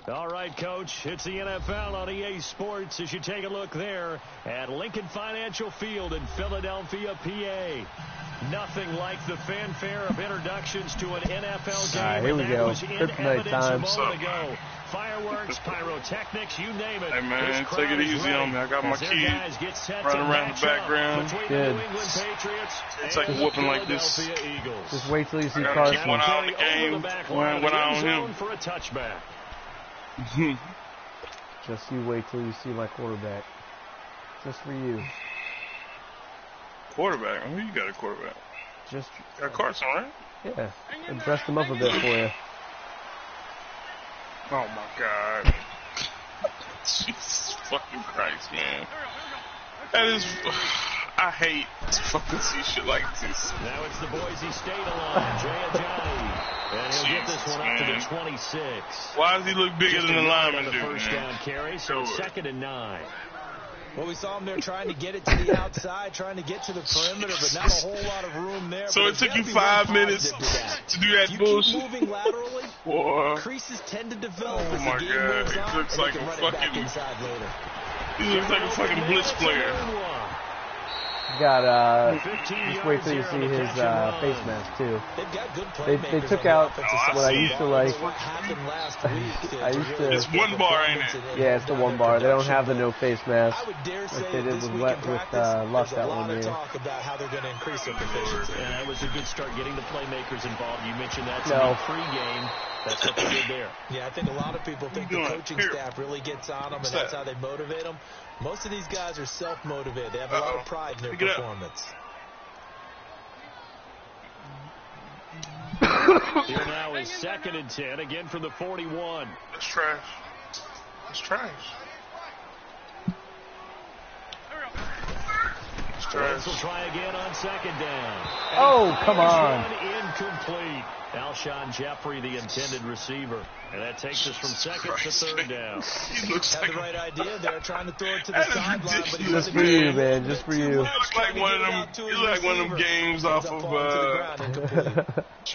All right, Coach, it's the NFL on EA Sports as you take a look there at Lincoln Financial Field in Philadelphia, PA. Nothing like the fanfare of introductions to an NFL game. All right, here we go. Kryptonite time. Ago. Fireworks, pyrotechnics, you name it. Hey, man, take it easy on me. I got my kid running around the background. Good. It's like a whooping like this. Eagles. Just wait till you see I Carson. keep one eye on the game, one eye on him. For a touchback. Just you wait till you see my quarterback. Just for you. Quarterback? Who you got a quarterback? Just got Carson, right? Yeah. I dressed him up a bit for you. Oh my God. Jesus fucking Christ, man. That is. I hate to fucking see shit like this. Now it's the Boise State line. Jay Ajayi. And he'll get this one up to the 26. Why does he look bigger than the lineman dude, first down carry, so 2nd and 9. Well, we saw him there trying to get it to the outside, trying to get to the perimeter, but not a whole lot of room there. So it took you 5 minutes to do that bullshit? Keep moving laterally, creases tend to develop as the game moves on, he looks like a fucking inside later. He looks like a fucking blitz player. Got just wait till you see his face mask too. They took out what I used to like. I used to. It's one bar, ain't it? Yeah, it's the one bar. They don't have the no face mask like they did with Luck that one year. And that was a good start getting the playmakers involved. You mentioned that in the pregame. That's what they did there. Yeah, I think a lot of people think the coaching staff really gets on them, and that's how they motivate them. Most of these guys are self-motivated. They have a lot of pride in their performance. Here now is 2nd and 10, again from the 41. That's trash. That's trash. Travis will try again on 2nd down. Oh, come on. Incomplete. Alshon Jeffrey, the intended receiver. And that takes us from 2nd to 3rd down. He looks like the right idea there, trying to throw it to the sideline. But just for you, man. Just for you. You look like one of them games off of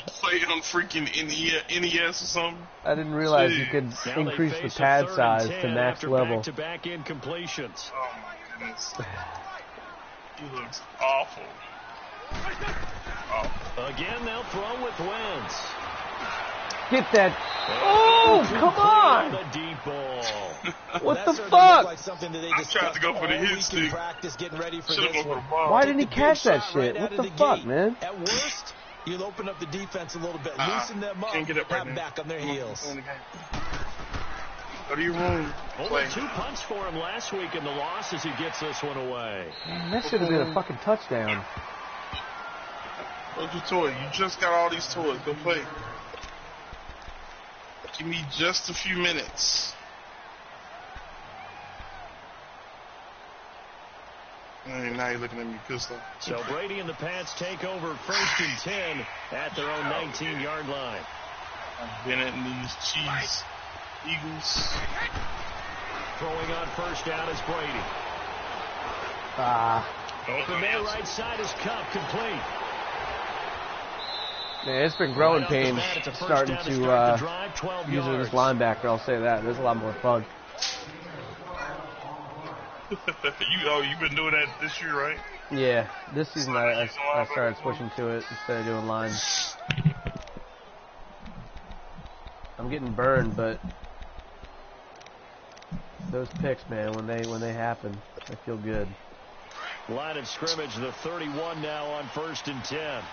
play on freaking NES or something. I didn't realize you could increase the pad size to max level. Back-to-back incompletions. Oh my goodness. He looks awful. Again, they'll throw with Wentz. Get that. Oh, come on. The deep ball. What the fuck? I tried to go for the hit stick. Why didn't he catch that shit? What the fuck, man? At worst, you'll open up the defense a little bit, loosen them up, have them back on their heels. Go to your room. Only 2 punts for him last week in the loss as he gets this one away. Man, that should have been a fucking touchdown. What's your toy? You just got all these toys. Go play. Give me just a few minutes. And now you're looking at me pissed off. So Brady and the Pats take over 1st and 10 at their own 19-yard line. Bennett and these cheese Eagles. Throwing on 1st down is Brady. Open man right side is Cup, complete. Man, it's been growing pains starting to use it as linebacker, I'll say that. There's a lot more fun. You've been doing that this year, right? Yeah, this season I started switching to it instead of doing line. I'm getting burned, but those picks, man, when they happen, they feel good. Line of scrimmage, the 31 now on 1st and 10.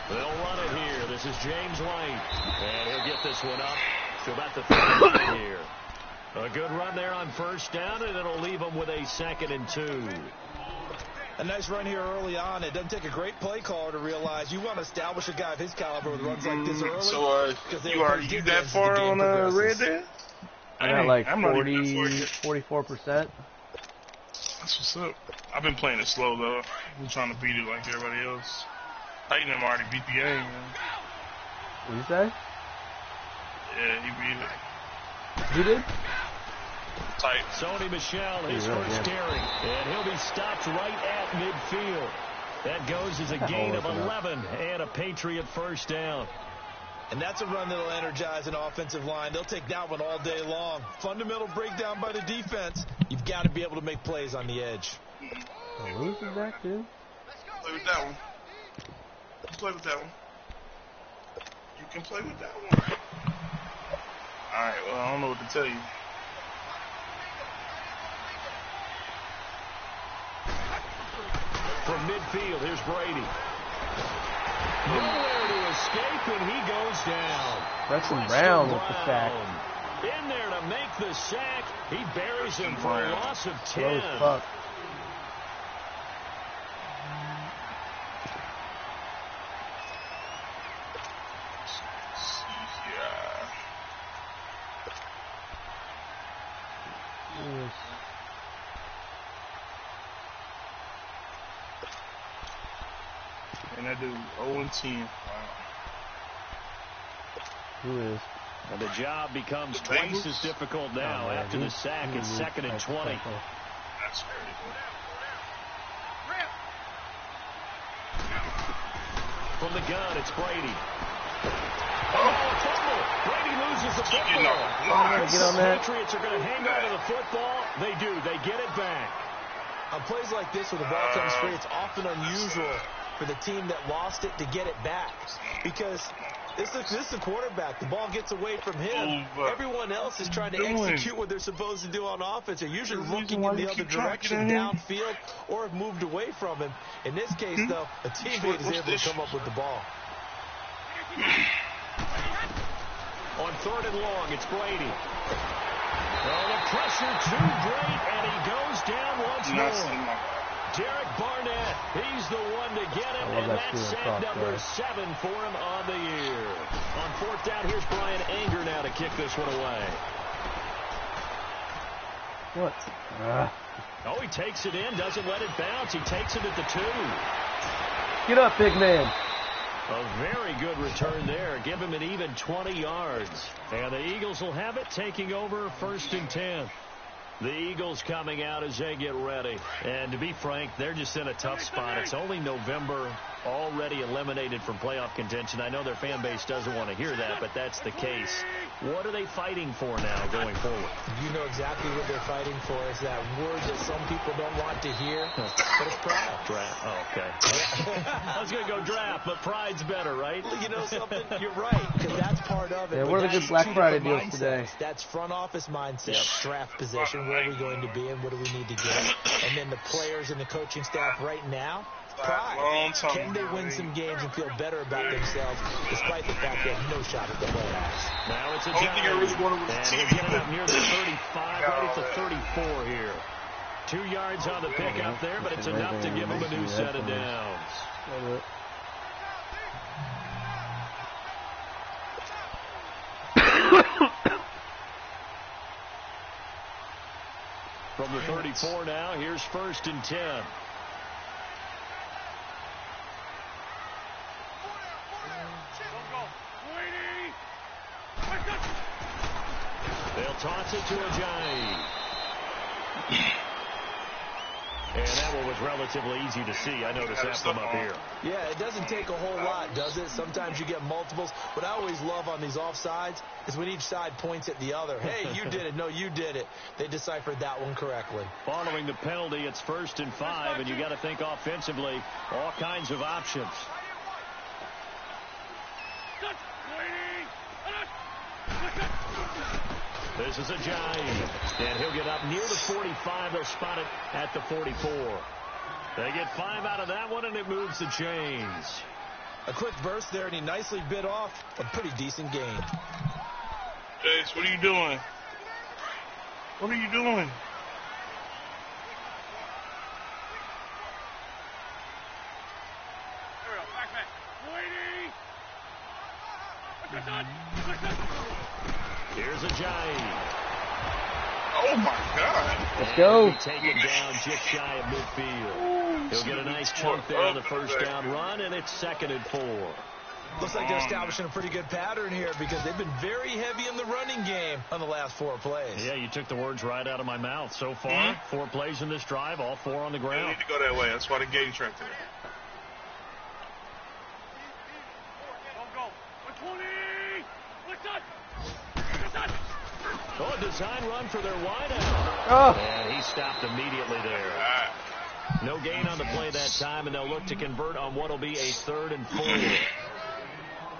They'll run it here. This is James White. And he'll get this one up to about the 30 here. A good run there on 1st down, and it'll leave them with a 2nd and 2. A nice run here early on. It doesn't take a great play caller to realize you want to establish a guy of his caliber with runs like this early. So you that far on Red Dead? I got like 44%. That's what's up. I've been playing it slow, though. I'm trying to beat it like everybody else. Titan him already beat the game, man. What did you say? Yeah, he beat it. He did? Tight. Sony Michel, his first carry. And he'll be stopped right at midfield. That goes as a gain of 11 and a Patriot first down. And that's a run that'll energize an offensive line. They'll take that one all day long. Fundamental breakdown by the defense. You've got to be able to make plays on the edge. Lose is back, too. Play with that one. Play with that one. You can play with that one. Alright, well, I don't know what to tell you. From midfield, here's Brady. Nowhere to escape, and he goes down. Preston Brown with the sack. In there to make the sack. He buries him for a loss of 10. Slow as fuck. And that dude 0-10. Wow. Who is? And the job becomes twice as difficult now. After the sack, it's 2nd and 20. That's crazy. From the gun, it's Brady. Oh, fumble! Brady loses the football. Get on that. Patriots are going to hang on to the football. They do. They get it back. On plays like this where the ball comes free, it's often unusual for the team that lost it to get it back. Because this is the quarterback. The ball gets away from him. Everyone else is trying to execute what they're supposed to do on offense. They're usually looking in the other direction, downfield, or have moved away from him. In this case, though, a teammate is able to come up with the ball. On 3rd and long, it's Brady. Oh, the pressure too great, and he goes down once more. Derek Barnett, he's the one to get him, and that's sack number 7 for him on the year. On 4th down, here's Brian Anger now to kick this one away. What? Oh, he takes it in, doesn't let it bounce. He takes it at the 2. Get up, big man. A very good return there. Give him an even 20 yards. And the Eagles will have it, taking over 1st and 10. The Eagles coming out as they get ready. And to be frank, they're just in a tough spot. It's only November, already eliminated from playoff contention. I know their fan base doesn't want to hear that, but that's the case. What are they fighting for now going forward? You know exactly what they're fighting for. Is that word that some people don't want to hear, but it's pride. Draft. Oh, okay. I was going to go draft, but pride's better, right? Well, you know something? You're right, because that's part of it. Yeah, what are the good Black Friday deals today? That's front office mindset, draft position, where are we going to be and what do we need to get? And then the players and the coaching staff right now, pride. Can they win some games and feel better about themselves despite the fact they have no shot at the playoffs? Now it's a giant. And he'll get it up near the 35, right at the 34 here. 2 yards on the pickup there, but it's enough to give him a new set of downs. From the 34 now, here's 1st and 10. They'll toss it to Ajayi. And that one was relatively easy to see. I noticed that from up here. Yeah, it doesn't take a whole lot, does it? Sometimes you get multiples. What I always love on these offsides is when each side points at the other. Hey, you did it. No, you did it. They deciphered that one correctly. Following the penalty, it's 1st and 5, and you got to think offensively, all kinds of options. This is Ajayi, and he'll get up near the 45. They'll spot it at the 44. They get 5 out of that one, and it moves the chains. A quick burst there, and he nicely bit off a pretty decent gain. Chase, what are you doing? What are you doing? Here's Ajayi. Oh, my God. Let's go. Taken down just shy of midfield. He'll get a nice chunk there on the 1st down run, and it's 2nd and 4. Looks like they're establishing a pretty good pattern here because they've been very heavy in the running game on the last 4 plays. Yeah, you took the words right out of my mouth. So far, 4 plays in this drive, all 4 on the ground. You need to go that way. That's why the gate's right there. a design run for their wideout. Oh. And he stopped immediately there. No gain on the play that time, and they'll look to convert on what will be a 3rd and 4.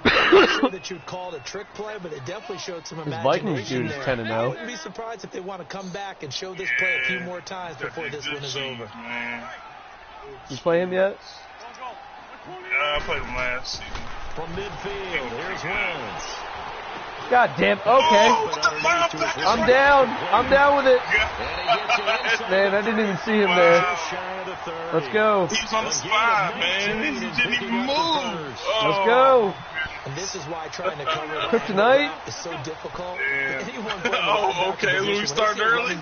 I'm not sure that you'd call it a trick play, but it definitely showed some imagination. Vikings dude is 10-0. I wouldn't be surprised if they want to come back and show this play a few more times before this one is over. You play him yet? I played him last season. From midfield, here's Wentz. God damn. Okay. Oh, I'm down. I'm down with it. Man, I didn't even see him there. Let's go. He's on the spot, man. He didn't even move. Let's go. And this is why trying to cover Kryptonite is so difficult. Oh, okay. We started early.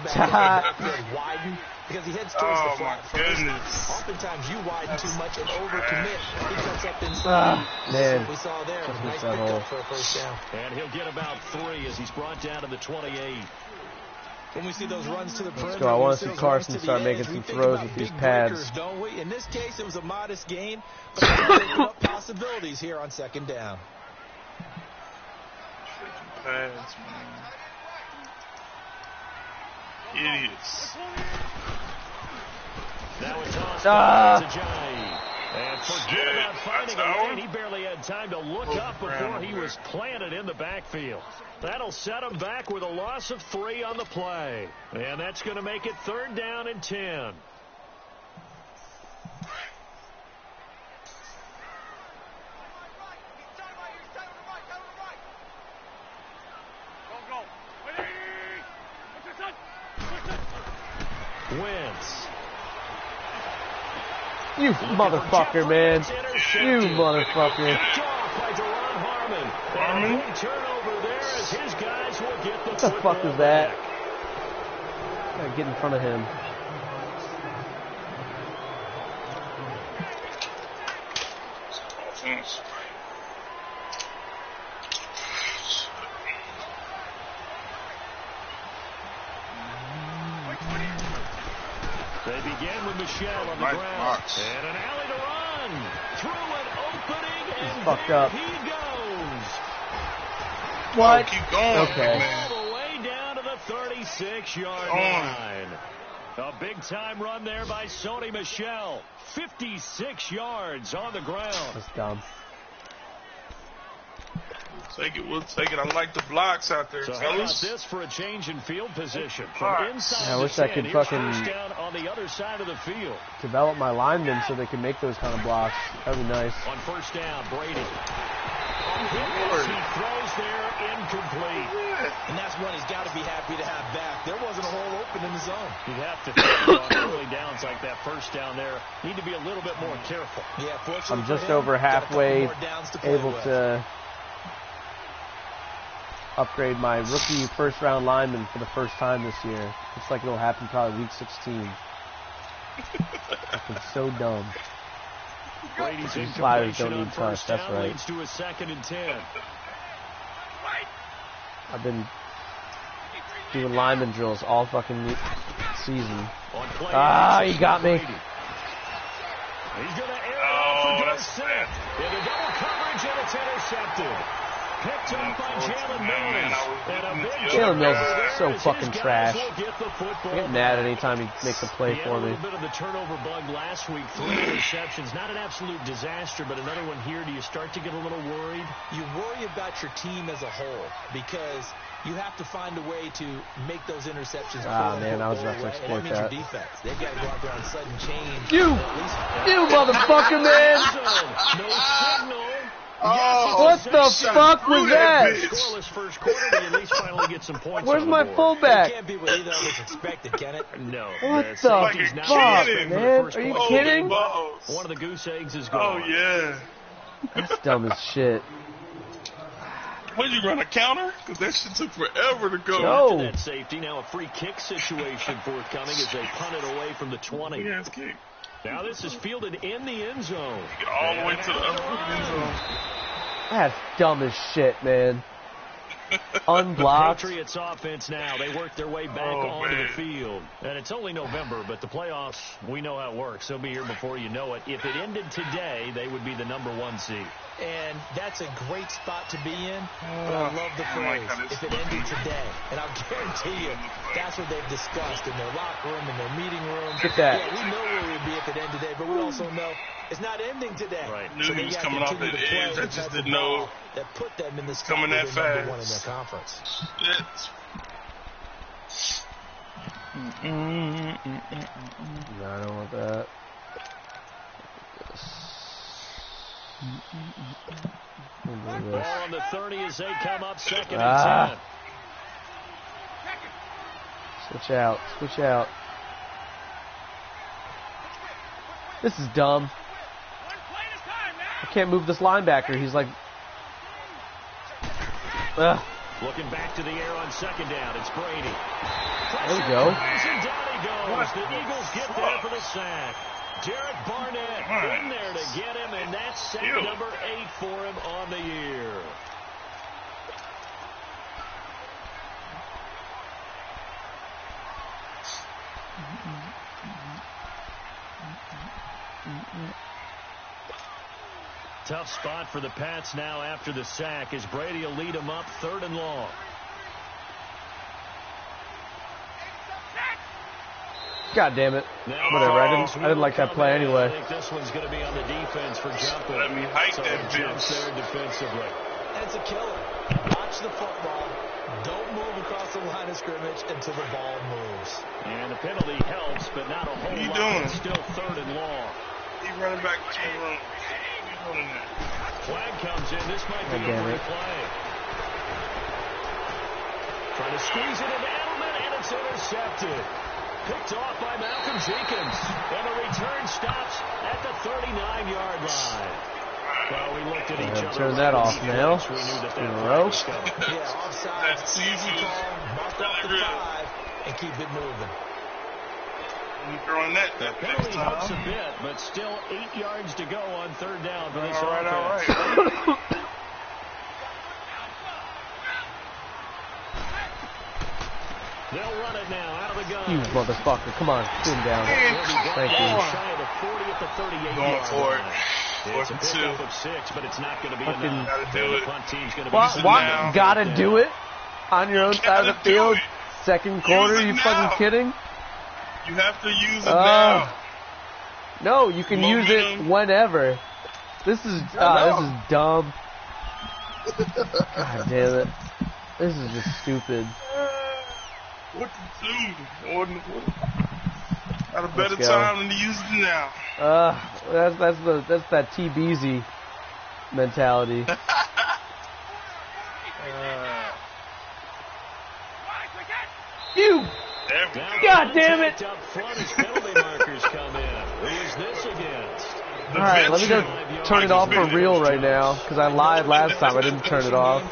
Widen because he heads towards the flat first. Oftentimes you widen too much and overcommit. He cuts up inside. Man. We saw there. Nice pickup for a first down. And he'll get about 3 as he's brought down to the 28. When we see those runs to the perimeter, so I want to see Carson start making some throws with these pads. Don't we? In this case, it was a modest gain, but there's up possibilities here on 2nd down. Pads, man. Idiots. Now it's tossed to Johnny. And forget about finding a lane. He barely had time to look up before he was planted in the backfield. That'll set him back with a loss of 3 on the play. And that's going to make it 3rd down and 10. Wentz. You motherfucker, man. You motherfucker. What the fuck was that? Gotta get in front of him. They begin with Michelle on the ground. And an alley to run. Through an opening, and fucked up. He goes. What? Oh, keep going. Okay. All the way down to the 36-yard line. A big-time run there by Sony Michel. 56 yards on the ground. That's dumb. Take it, we'll take it. I like the blocks out there. So how about this for a change in field position? From inside I wish I could fucking down on the other side of the field. Develop my linemen so they can make those kind of blocks. That would be nice. On 1st down, Brady. He throws there incomplete. And that's one he's got to be happy to have back. There wasn't a hole open in the zone. You have to think on early downs like that 1st down there. Need to be a little bit more careful. Yeah, I'm just over halfway able to upgrade my rookie 1st-round lineman for the first time this year. Looks like it'll happen probably week 16. It's so dumb. These sliders don't need touch, that's right. Leads to a 2nd and 10. I've been doing lineman drills all fucking season. He got me. He's going to air it out for Dorsett. In a double coverage, and it's intercepted. Picked up by Jalen Mills. Jalen Mills is so fucking trash. I get mad anytime he makes a play for me. A little bit of the turnover bug last week. 3 interceptions. Not an absolute disaster, but another one here. Do you start to get a little worried? You worry about your team as a whole because you have to find a way to make those interceptions. Man, I was about to exploit that. Your defense. They've got to go out there on sudden change. You motherfucker, man! No signal. What the fuck was that? Scoreless 1st quarter, but at least finally get some points. Where's my fullback? It can't be what either of us expected, can it? No. What the fuck, man? Are you kidding? One of the goose eggs is gone. Oh, yeah. That's dumb as shit. What, did you run a counter? Because that shit took forever to go. No. That safety, now a free kick situation forthcoming as they punt it away from the 20. Yes, kick. Now this is fielded in the end zone. Get all the way to the other end zone. That's dumb as shit, man. unblocked. Patriots offense now. They work their way back onto the field. And it's only November, but the playoffs, we know how it works. They'll be here before you know it. If it ended today, they would be the #1 seed. And that's a great spot to be in. But I love the phrase, if it ended today. And I'll guarantee you, that's what they've discussed in their locker room, in their meeting room. Get that. Yeah, we know where we'd be if it ended today, but we also know it's not ending today. Right. So he was coming off that edge. I just didn't know that put them in the coming that fast. #1 in their conference. No, I don't want that. Ball on the 30 as they come up 2nd and 10. Switch out. Switch out. This is dumb. I can't move this linebacker. He's like... Looking back to the air on 2nd down. It's Brady. There we go. And down he goes. The Eagles get there for the sack. Derek Barnett in there to get him, and that's sack number 8 for him on the year. Tough spot for the Pats now after the sack as Brady will lead them up 3rd and long. God damn it. Whatever, I didn't like that play anyway. I think this one's going to be on the defense for jumping. Let me hike so that jumps there defensively. That's a killer. Watch the football. Don't move across the line of scrimmage until the ball moves. And the penalty helps, but not a whole lot. Doing? It's still 3rd and long. He's running back to the room. Flag comes in. This might be a replay. Trying to squeeze it into Edelman, and it's intercepted. Picked off by Malcolm Jenkins. And the return stops at the 39-yard line. Well, we looked at each other. Turn that off now. We knew that in a row. Yeah, offside. That's easy. Mark off the 5 and keep it moving. You throwing that Penalty helps a time. bit, but still 8 yards to go on 3rd down for this All right. offense. They'll run it now out of the gun. You motherfucker. Come on. Sit him down. Thank you. Shy of the 40 at the 38 Going for it. It's a pickup of 6, but it's not going to be Fucking enough. Gotta do it. Punt team's going to be What? Gotta do it? On your own side of the field? it. 2nd quarter? Use it You now. fucking kidding? You have to use it now. No, you can use it Momentum. whenever. This is dumb. God damn it. This is just stupid. What to do? Got a better time than to use it now. That's that TBZ mentality. You! God damn it! Up front as penalty markers come in. Who is this against? Alright, let me go turn it off for real right now, because I lied last time. I didn't turn it off.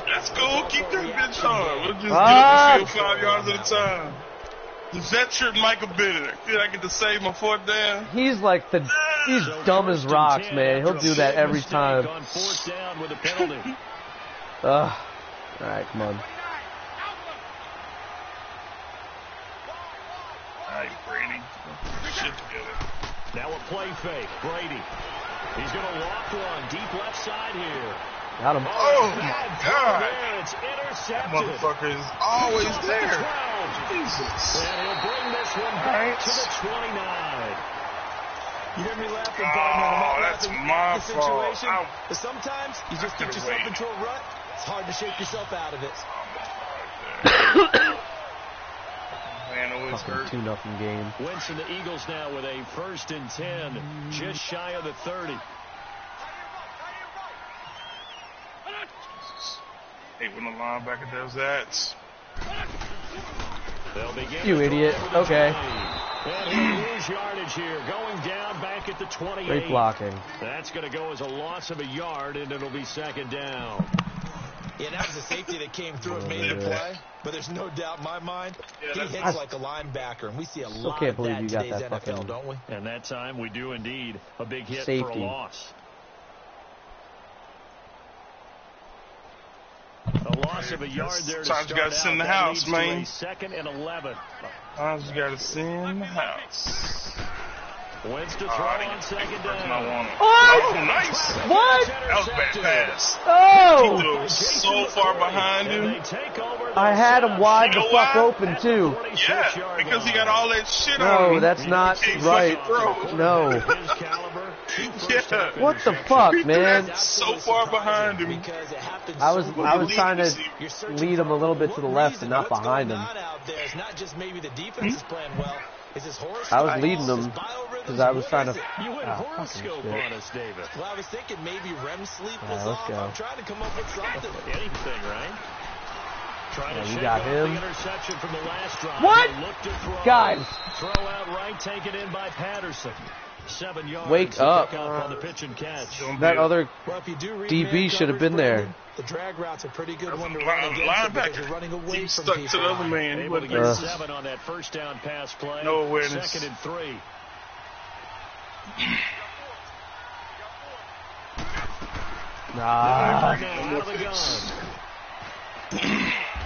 That's cool. Keep that bitch on. We'll just get up the field 5 yards at a time. The veteran Michael Bennett. I get to save my 4th down. He's dumb as rocks, man. He'll do that every time. On 4th down with a penalty. Alright, come on. Alright, Brady. Shit together. Now a play fake. Brady. He's going to walk one. Deep left side here. Got him. Oh, my God. There, it's intercepted. Motherfucker is always there. Jesus. And he'll bring this one back to the 29. You hear me laughing, Oh, partner? that's my fault. Situation. But sometimes you just get yourself into a rut. It's hard to shake yourself out of it. Man, always hurt. 2-0 game. Winston, the Eagles now with a 1st and 10, just shy of the 30. Hate when the linebacker does that. You idiot. Okay. And he'll lose yardage here. Going down back at the 28. Great blocking. That's going to go as a loss of a yard, and it'll be 2nd down. Yeah, that was a safety that came through and made the play. But there's no doubt in my mind, he hits like a linebacker, and we see a lot of that in today's NFL, don't we? And that time we do indeed. A big hit Safety. for a loss. A loss loss of a yard there to Sometimes you gotta sit in the house, man. 2nd and 11. Sometimes you gotta sit in the house. Wins to throw on 2nd down. Oh, nice. What? That was a bad pass. Oh! He threw so far behind him. I had him wide the fuck open, too. Yeah, because he got all that shit on No, him. that's not right. No. Yeah. What the fuck, man? So far behind him. I was trying to lead him a little bit to the left and not behind him. I was leading him because I was trying to. You went horoscope on us, David. Well, I was thinking maybe REM sleep was let's off. go. I'm trying to come up with something. Anything, right? Trying to shake got off him. The interception from the last drive. What? Look to throw. Guys. Throw out right, taken in by Patterson. 7 yards. Wake up. On the pitch and catch. That other Well, if you do read DB man should have been there. The drag route's a pretty good one to Line- run against because you're linebacker. running away He from stuck people. to the other man. He Able to wasn't get 7 on that first down pass play. No awareness. 2nd and 3. Nah. Now out of the gun.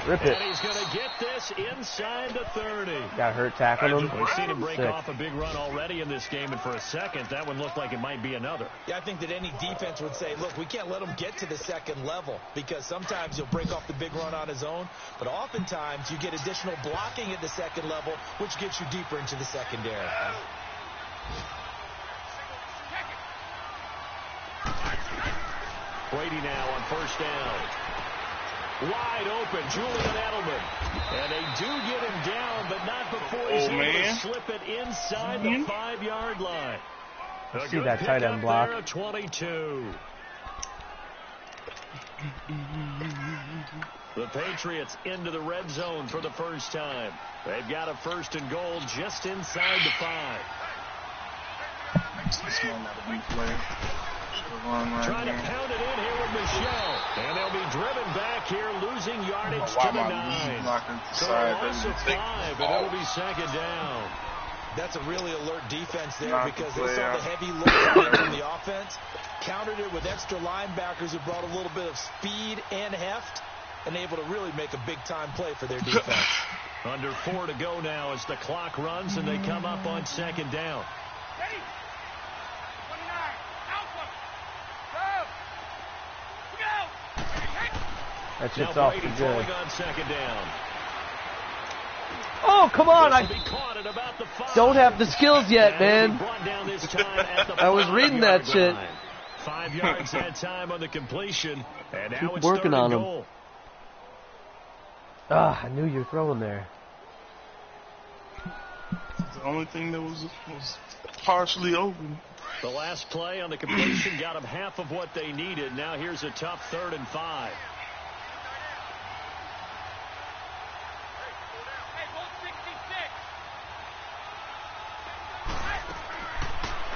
Rip it. And he's going to get this inside the 30. Got hurt tackling him. We've seen him break Sick. off a big run already in this game, and for a second, that one looked like it might be another. Yeah, I think that any defense would say, look, we can't let him get to the second level because sometimes he'll break off the big run on his own, but oftentimes you get additional blocking at the second level, which gets you deeper into the secondary. Brady now on first down. Wide open, Julian Edelman. And they do get him down, but not before he's able to slip it inside the 5-yard line. See that tight end block. There, 22. The Patriots into the red zone for the first time. They've got a 1st and goal just inside the 5. Trying to pound it in here with Michelle. And they'll be driven back here, losing yardage to the 9. So a loss of 5, and it'll be 2nd down. That's a really alert defense there because they saw the heavy look there from the offense, countered it with extra linebackers who brought a little bit of speed and heft, and able to really make a big-time play for their defense. Under 4 to go now as the clock runs, and they come up on 2nd down. That shit's off Brady the throwing good. on 2nd down. Oh, come on. I Caught at about the 5. don't have the skills yet, man. Brought down this time at the I was reading that 5-yard shit. line. 5 yards that time on the completion, and now Keep it's working 3rd on and him. goal. I knew you were throwing there. The only thing that was partially open. The last play on the completion got them half of what they needed. Now here's a tough 3rd and 5.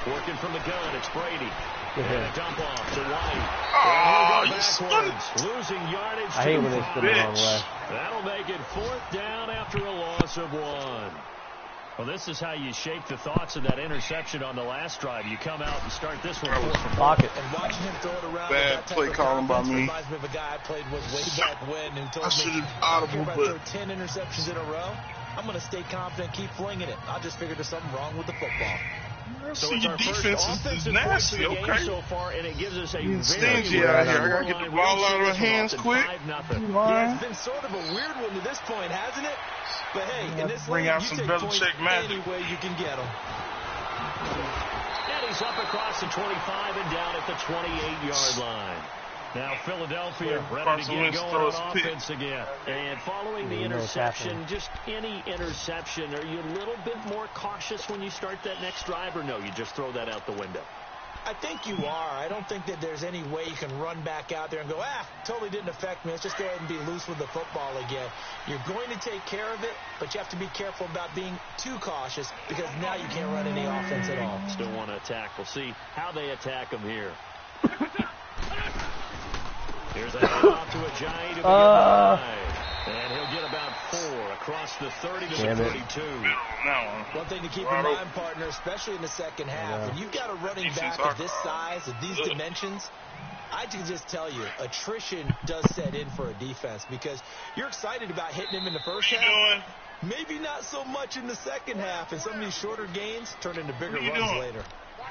Working from the gun, it's Brady. And a dump off to White. Oh, you backwards, losing yardage. I hate when they spin the wrong way. That'll make it 4th down after a loss of 1. Well, this is how you shake the thoughts of that interception on the last drive. You come out and start this one. Pocket. And watching him throw it around. Bad play calling by me. Reminds me of a guy I played with way back when who told me, audible, if I throw 10 interceptions in a row, I'm going to stay confident, keep flinging it. I just figured there's something wrong with the football. So see, your defense is nasty, okay? So far, and it gives us a You're very stingy out here. I got to get the ball out of my hands quick. Yeah, it's been sort of a weird one to this point, hasn't it? But hey, in this bring league, out you some take points Belichick magic. any way you can get them. And he's up across the 25 and down at the 28-yard line. Now Philadelphia ready to get going on offense again. And following the interception, just any interception, are you a little bit more cautious when you start that next drive, or no, you just throw that out the window? I think you are. I don't think that there's any way you can run back out there and go, totally didn't affect me. Let's just go ahead and be loose with the football again. You're going to take care of it, but you have to be careful about being too cautious because now you can't run any offense at all. Still want to attack. We'll see how they attack him here. Here's a handoff to a giant. And he'll get about 4 across the 30 to the 32. One thing to keep in mind, partner, especially in the second half, when you've got a running back of this size, of these dimensions, I can just tell you, attrition does set in for a defense because you're excited about hitting him in the first half. Maybe not so much in the second half, and some of these shorter gains turn into bigger runs later.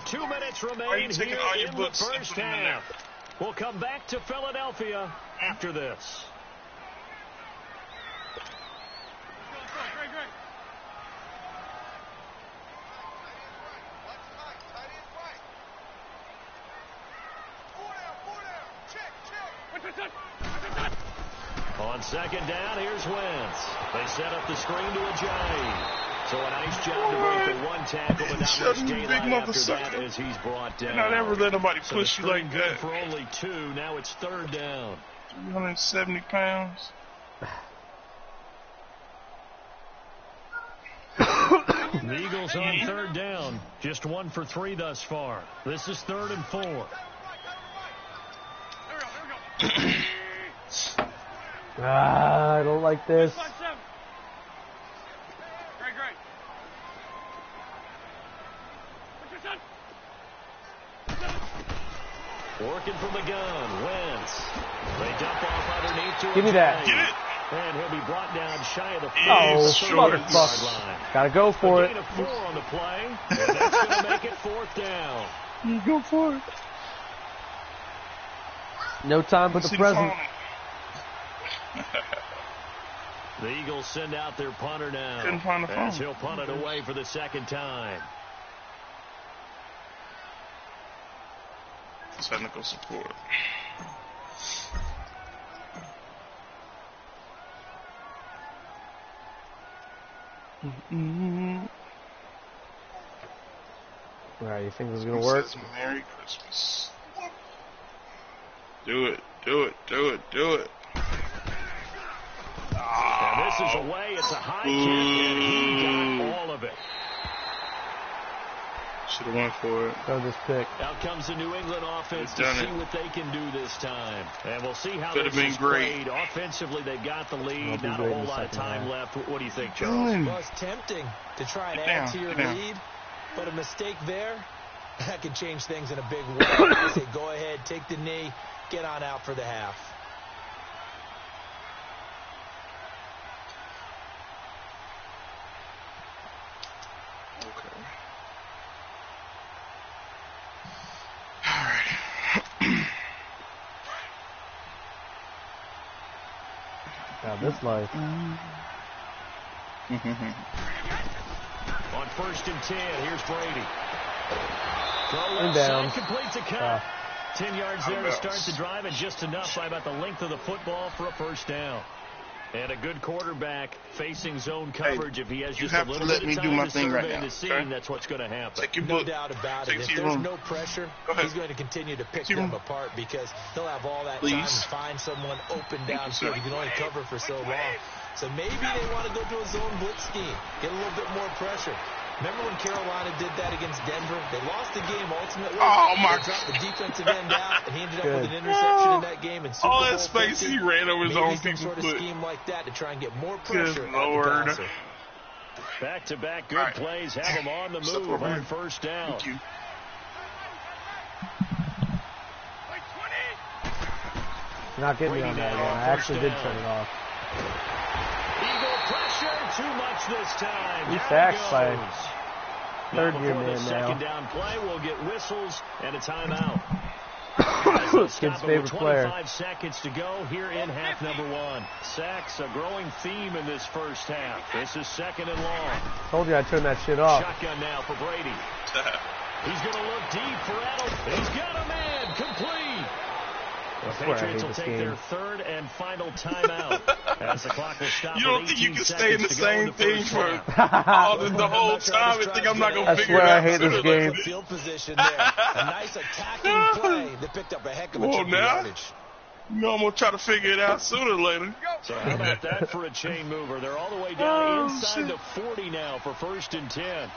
2 minutes remain here in the first half. We'll come back to Philadelphia after this. On second down, here's Wentz. They set up the screen to Ajayi. So a nice job to break the one tackle, but not much daylight after that as he's brought down. Not ever let nobody push you like that. For only 2, now it's third down. 370 pounds. The Eagles on third down, just 1 for 3 thus far. This is 3rd and 4. I don't like this. Working from the gun, Wentz. They dump off underneath to Give me that. Get it. And he'll be brought down shy of the motherfucker. line. Gotta go for it. A 4 on the play, and that's going to make it 4th down. You go for it. No time but the present. The Eagles send out their punter now. Couldn't find the phone. As he'll punt it away for the second time. Technical support. Right, you think this is going to work? Merry Christmas. Do it, do it, do it, do it. And this is away. It's a high kick, and he got all of it. Should have went for it. Throw this pick. Out comes the New England offense to see what they can do this time. And we'll see how this is played. Offensively, they've got the lead. Not a whole lot of time left. What do you think, Charles? Well, it's tempting to try and add to your lead, but a mistake there, that could change things in a big way. I say go ahead, take the knee, get on out for the half. This life. On 1st and 10, here's Brady. Throw down. Completes a cut. 10 yards there to start the drive, and just enough by about the length of the football for a first down. And a good quarterback facing zone coverage. If he has just a little bit of time to survey the scene, that's what's going to happen. No doubt about it. If there's no pressure, he's going to continue to pick them apart because he'll have all that time to find someone open downfield. You can only cover for so long. So maybe they want to go to a zone blitz scheme, get a little bit more pressure. Remember when Carolina did that against Denver? They lost the game ultimately. They dropped the defensive end out, and he ended up with an interception in that game. And all that space he ran over his own people's foot. Sort of scheme like that to try and get more pressure Good Lord. Back-to-back good plays have him on the move on first down. Thank you. Not getting me on that one. I actually did turn it off. Eagle pressure, too much this time. He's sacked by third-year man now. Second down play, we'll get whistles and a timeout. Kid's favorite player. 25 seconds to go here in half number 1. Sacks, a growing theme in this first half. This is 2nd and long. Told you I'd turn that shit off. Shotgun now for Brady. He's going to look deep for Edelman. He's got a man, complete. The Patriots will take their 3rd and final timeout as the clock will stop. You don't think you can stay in the same thing for the whole time and think I'm not going to figure it out? I swear I hate this game. Field position there. A nice attacking play that picked up a heck of a chunk of yardage. You know I'm going to try to figure it out sooner or later. So how about that for a chain mover? They're all the way down inside the 40 now for 1st and 10.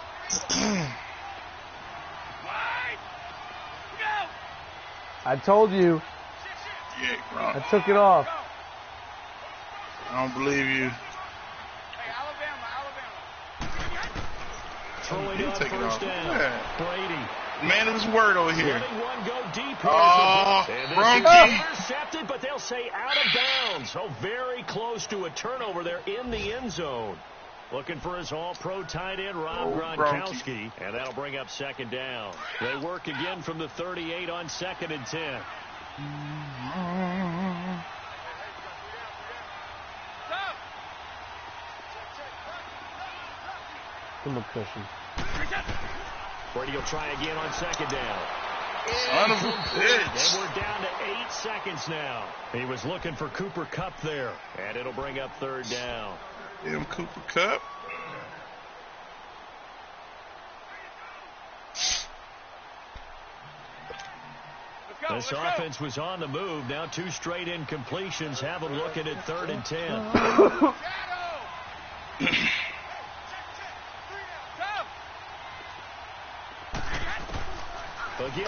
I told you. Yeah, I took it off. I don't believe you. throwing on first down. Brady. Man of his word over here. Letting one go deep here. Wrong intercepted, but they'll say out of bounds. So very close to a turnover there in the end zone. Looking for his all-pro tight end, Rob Gronkowski. And that'll bring up second down. They work again from the 38 on 2nd and 10. Give him a cushion. Brady will try again on 2nd down. Son of a bitch. And we're down to 8 seconds now. He was looking for Cooper Kupp there. And it'll bring up 3rd down. Him Cooper Kupp. This offense was on the move. Now 2 straight incompletions have them looking at 3rd and 10.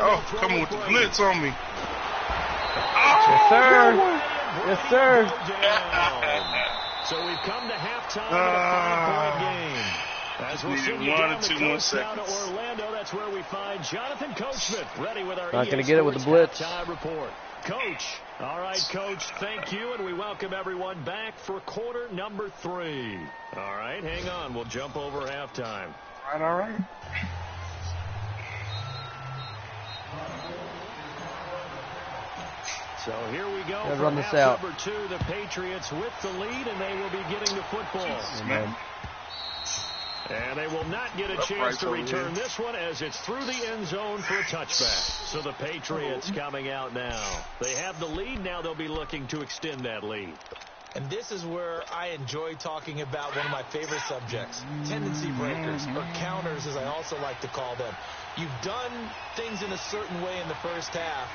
Oh, coming with the blitz on me. Yes, sir. Yes, sir. So we've come to halftime of a 5-point game. As we'll send you down the coast now to Orlando, that's where we find Jonathan Coachman ready with our Not going to get it with the blitz. Halftime report. Coach. All right, Coach, thank you, and we welcome everyone back for quarter number 3. All right, hang on. We'll jump over halftime. All right. So here we go. Let's run this out. Number 2, the Patriots with the lead, and they will be getting the football. Amen. And they will not get a chance to return this one as it's through the end zone for a touchback. So the Patriots coming out now. They have the lead. Now they'll be looking to extend that lead. And this is where I enjoy talking about one of my favorite subjects, tendency breakers, or counters as I also like to call them. You've done things in a certain way in the first half,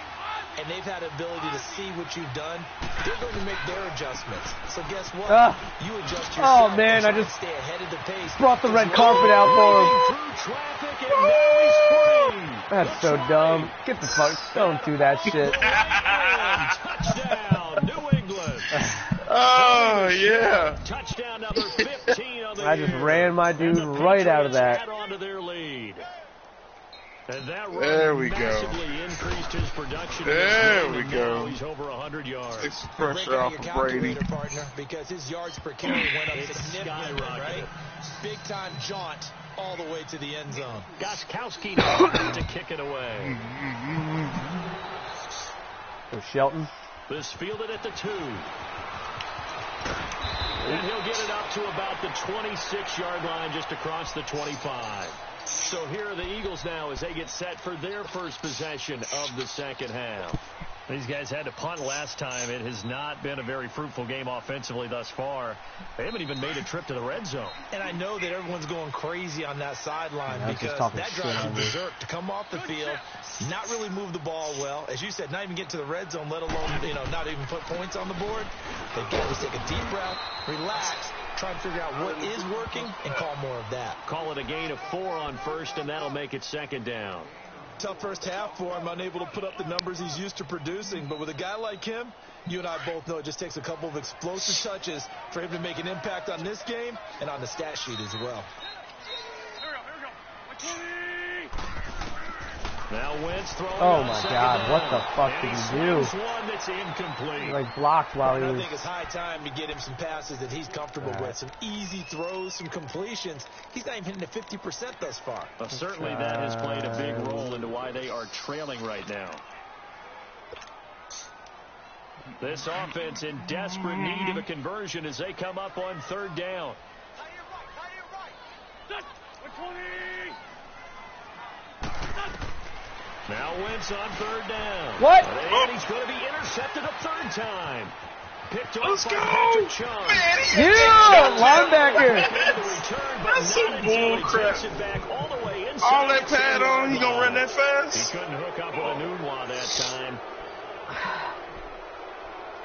and they've had the ability to see what you've done. They're going to make their adjustments. So guess what? You adjust yourself. Oh, man, I just stay ahead of the pace. Brought the red carpet out for him. Traffic, and now he's free. That's so dumb. Get the fuck. Don't do that shit. Touchdown, New England. Oh, yeah. Touchdown number 15 of the I just year. ran my dude right out of that. Add on to their lead. And that There we go. massively increased his production. There we go. Now he's over 100 yards. Takes the pressure off of Brady. Partner, because his yards per carry went up significantly, right? Big time jaunt all the way to the end zone. Gostkowski to kick it away. So Shelton. This fielded at the 2. And he'll get it up to about the 26-yard line, just across the 25. So here are the Eagles now as they get set for their first possession of the second half. These guys had to punt last time. It has not been a very fruitful game offensively thus far. They haven't even made a trip to the red zone. And I know that everyone's going crazy on that sideline because that drives you berserk to come off the field, not really move the ball well. As you said, not even get to the red zone, let alone, not even put points on the board. They've got to take a deep breath, relax, try and figure out what is working, and call more of that. Call it a gain of 4 on first, and that'll make it second down. Tough first half for him, unable to put up the numbers he's used to producing. But with a guy like him, you and I both know it just takes a couple of explosive touches for him to make an impact on this game and on the stat sheet as well. Now Wentz throwing. Oh my God! What the fuck did he do? One that's incomplete. He like blocked while he was. I think it's high time to get him some passes that he's comfortable with, some easy throws, some completions. He's not even hitting the 50% thus far. Well, certainly that has played a big role into why they are trailing right now. This offense in desperate need of a conversion as they come up on third down. Now Wentz on third down. What? And he's going to be intercepted a third time. Picked off by Patrick Chung. Yeah, linebacker. That's some bull crap. All that pad on, he gonna run that fast? He couldn't hook up with Anunwa that time.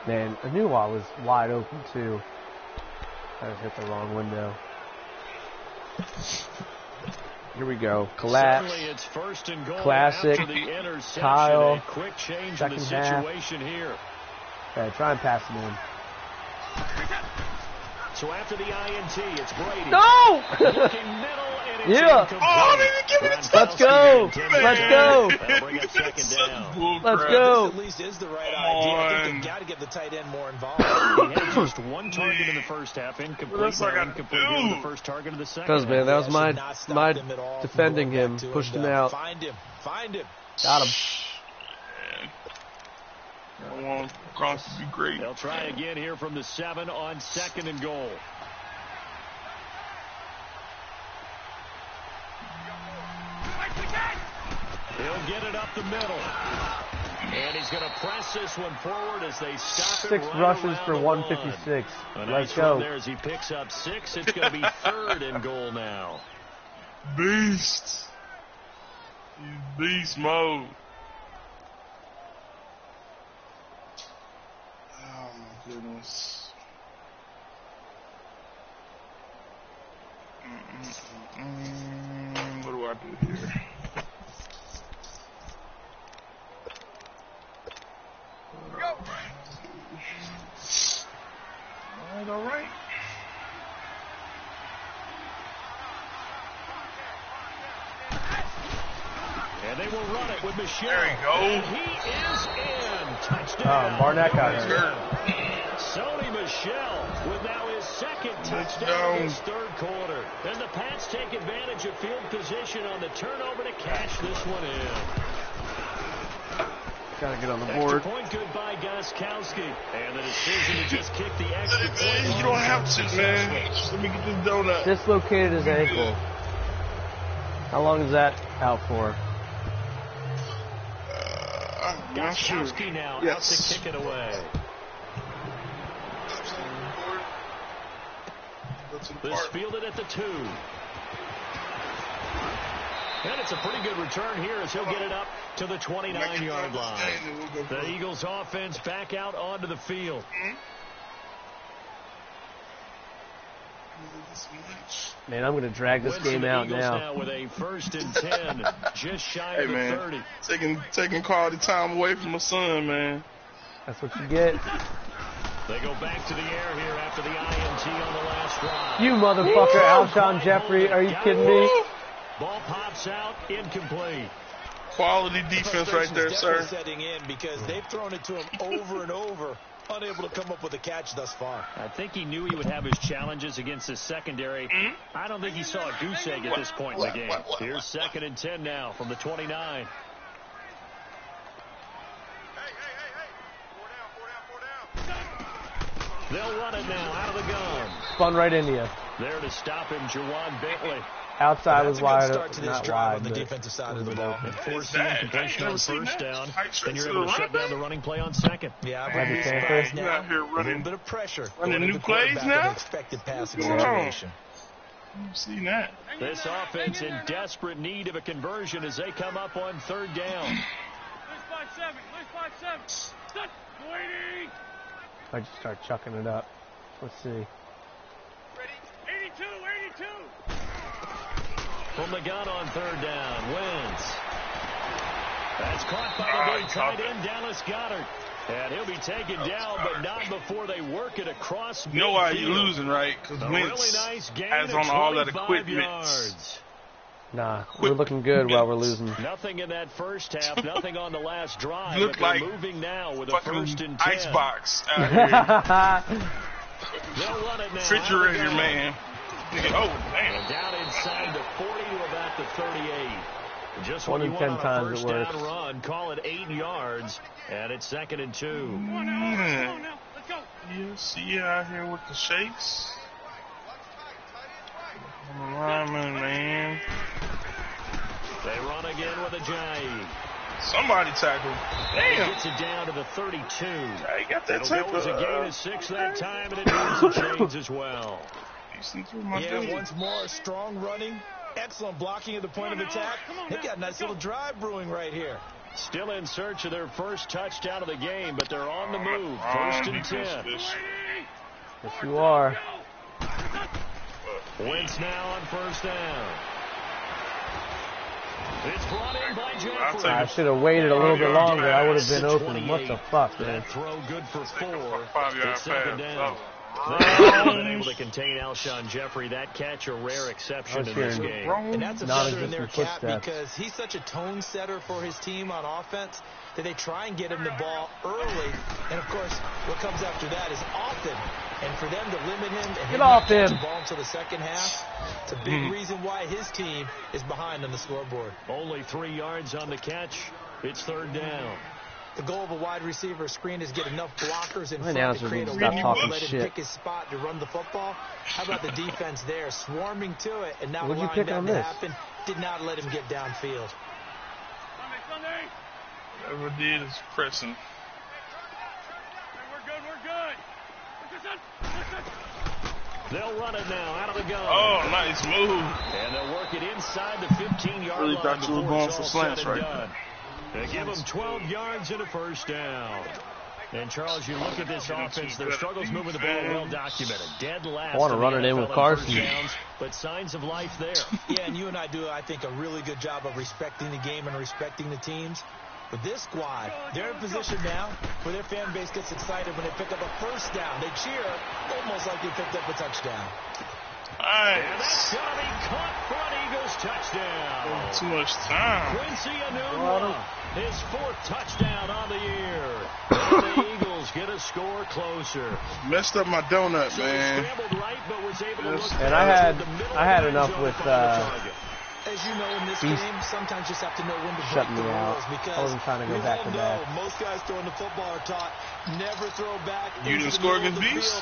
Man, Anunwa was wide open too. I just hit the wrong window. Here we go. Collapse. It's first and goal. Classic. Kyle. A quick change second in the situation here. Okay, try and pass him in. So after the INT, it's Brady. No! Looking middle, and it's Yeah. incomplete. Oh, they didn't give it to Let's go. Let's go. That'll bring up second down. Let's go. This at least is the right idea. I think they've got to get the tight end more involved. He had just one target in the first half, incomplete. That's what I gotta Incomplete do. here with the first target of the second. Because, man, that was my Should not defending him, to pushed him out. Find him. Find him. Got him. I want Gronk to be great. They'll try again here from the 7 on 2nd and goal. He'll get it up the middle. And he's going to press this one forward as they stop it. 6 right rushes for around the 156. line. Let's Nice run go. there as he picks up 6. It's going to be 3rd and goal now. Beast. He's beast mode. Oh my goodness. What do I do here? All right. And they will run it with Michelle. There you go. And he is in. Touchdown. Barnett got hurt. Sony Michel with now his 2nd touchdown in his 3rd quarter. And the Pats take advantage of field position on the turnover to cash this one in. Gotta get on the board. Extra point good by Gostkowski. And the decision to just kick the extra point. You don't have to, man. Just let me get this donut. Dislocated his ankle. How long is that out for? I'm not sure. Gostkowski now out Yes. to kick it away. This fielded at the 2. And it's a pretty good return here as he'll get it up to the 29-yard line. The Eagles offense back out onto the field. Man, I'm going to drag this game out now with a 1st and 10, just shy of the 30. Taking quality time away from my son, man. That's what you get. They go back to the air here after the INT on the last drive. You motherfucker, Alshon Jeffrey. Are you kidding me? Ball pops out, incomplete. Quality defense right there, sir. Setting in because they've thrown it to him over and over, unable to come up with a catch thus far. I think he knew he would have his challenges against his secondary. I don't think he saw a goose egg at this point in the game. Here's 2nd and 10 now from the 29. They'll run it now out of the gun. Spun right into you. There to stop him, Jawan Bentley. Outside was wide, not wide, on the defensive side of the ball. And force the incompletion on 1st down, and you're able to shut down the running play on 2nd. Yeah, I'd be surprised You're out here a running. little bit of pressure. Running new plays now? Expected passing What's going on? situation. You've seen that. This offense in desperate need of a conversion as they come up on 3rd down. I just start chucking it up. Let's see. 82. From the gun on 3rd down, Wentz. That's caught by the big tight end, Dallas Goedert. And he'll be taken down, but not before they work it across midfield. You know why you're losing, right? Because A really Wentz nice gain has of on all that 25 equipment. yards. Nah, we're looking good while we're losing. Nothing in that first half, nothing on the last drive. You look but they're like moving now with a fucking 1st and 10. icebox out here. They'll run it now. Refrigerator, man. Oh, damn. And down inside the 40 to about the 38. Just One what in you 10 want on a times first it works. down run, call it 8 yards, and it's 2nd and 2. Man. You see out here with the shakes. Lineman, man. They run again with a Jay. Somebody tackled. Damn. Gets it down to the 32. I got that It'll type go as a of gain of 6 that time, and it needs a change as well. Yeah, once more, strong running, excellent blocking at the point of attack. They've got a nice little drive brewing right here. Still in search of their first touchdown of the game, but they're on the move. 1st and 10. Yes, you are. Wentz now on 1st down. It's brought in by Jeffrey. I should have waited a little bit longer. I would have been open. What the fuck, man? That throw good for 4. 5-yard It's 2nd pass. down. Been able to contain Alshon Jeffrey. That catch a rare exception in this game. And that's a feather in their cap because he's such a tone setter for his team on offense that they try and get him the ball early. And, of course, what comes after that is often. And for them to limit him and get off him the ball until the second half, it's a big reason why his team is behind on the scoreboard. Only 3 yards on the catch. It's third down. The goal of a wide receiver screen is get enough blockers in front to create a wall and let him pick his spot to run the football. How about the defense there, swarming to it and not allowing that to happen? Did not let him get downfield. Whatever did is pressing. They'll run it now out of the gun. Oh, nice move. And they'll work it inside the 15-yard really line. Thought you were going for slants right now. They give them 12 yards and a first down. And, Charles, you look at this offense, their struggles moving the ball well documented. Dead last. I want to run it in with Carson. Downs, but signs of life there. Yeah, and you and I do, I think, a really good job of respecting the game and respecting the teams. But this squad, they're in position now where their fan base gets excited when they pick up a first down. They cheer almost like they picked up a touchdown. And that's going to be caught for an Eagles touchdown. Too much time. Quincy Enunwa, his 4th touchdown on the year. And the Eagles get a score closer. Messed up my donut, man. Right, but was able to look and I had enough with as you know, in this game, sometimes you just have to know when to break the rules because I wasn't trying to go back to back. Most guys throwing the football are taught never throw back. You didn't score against Beast?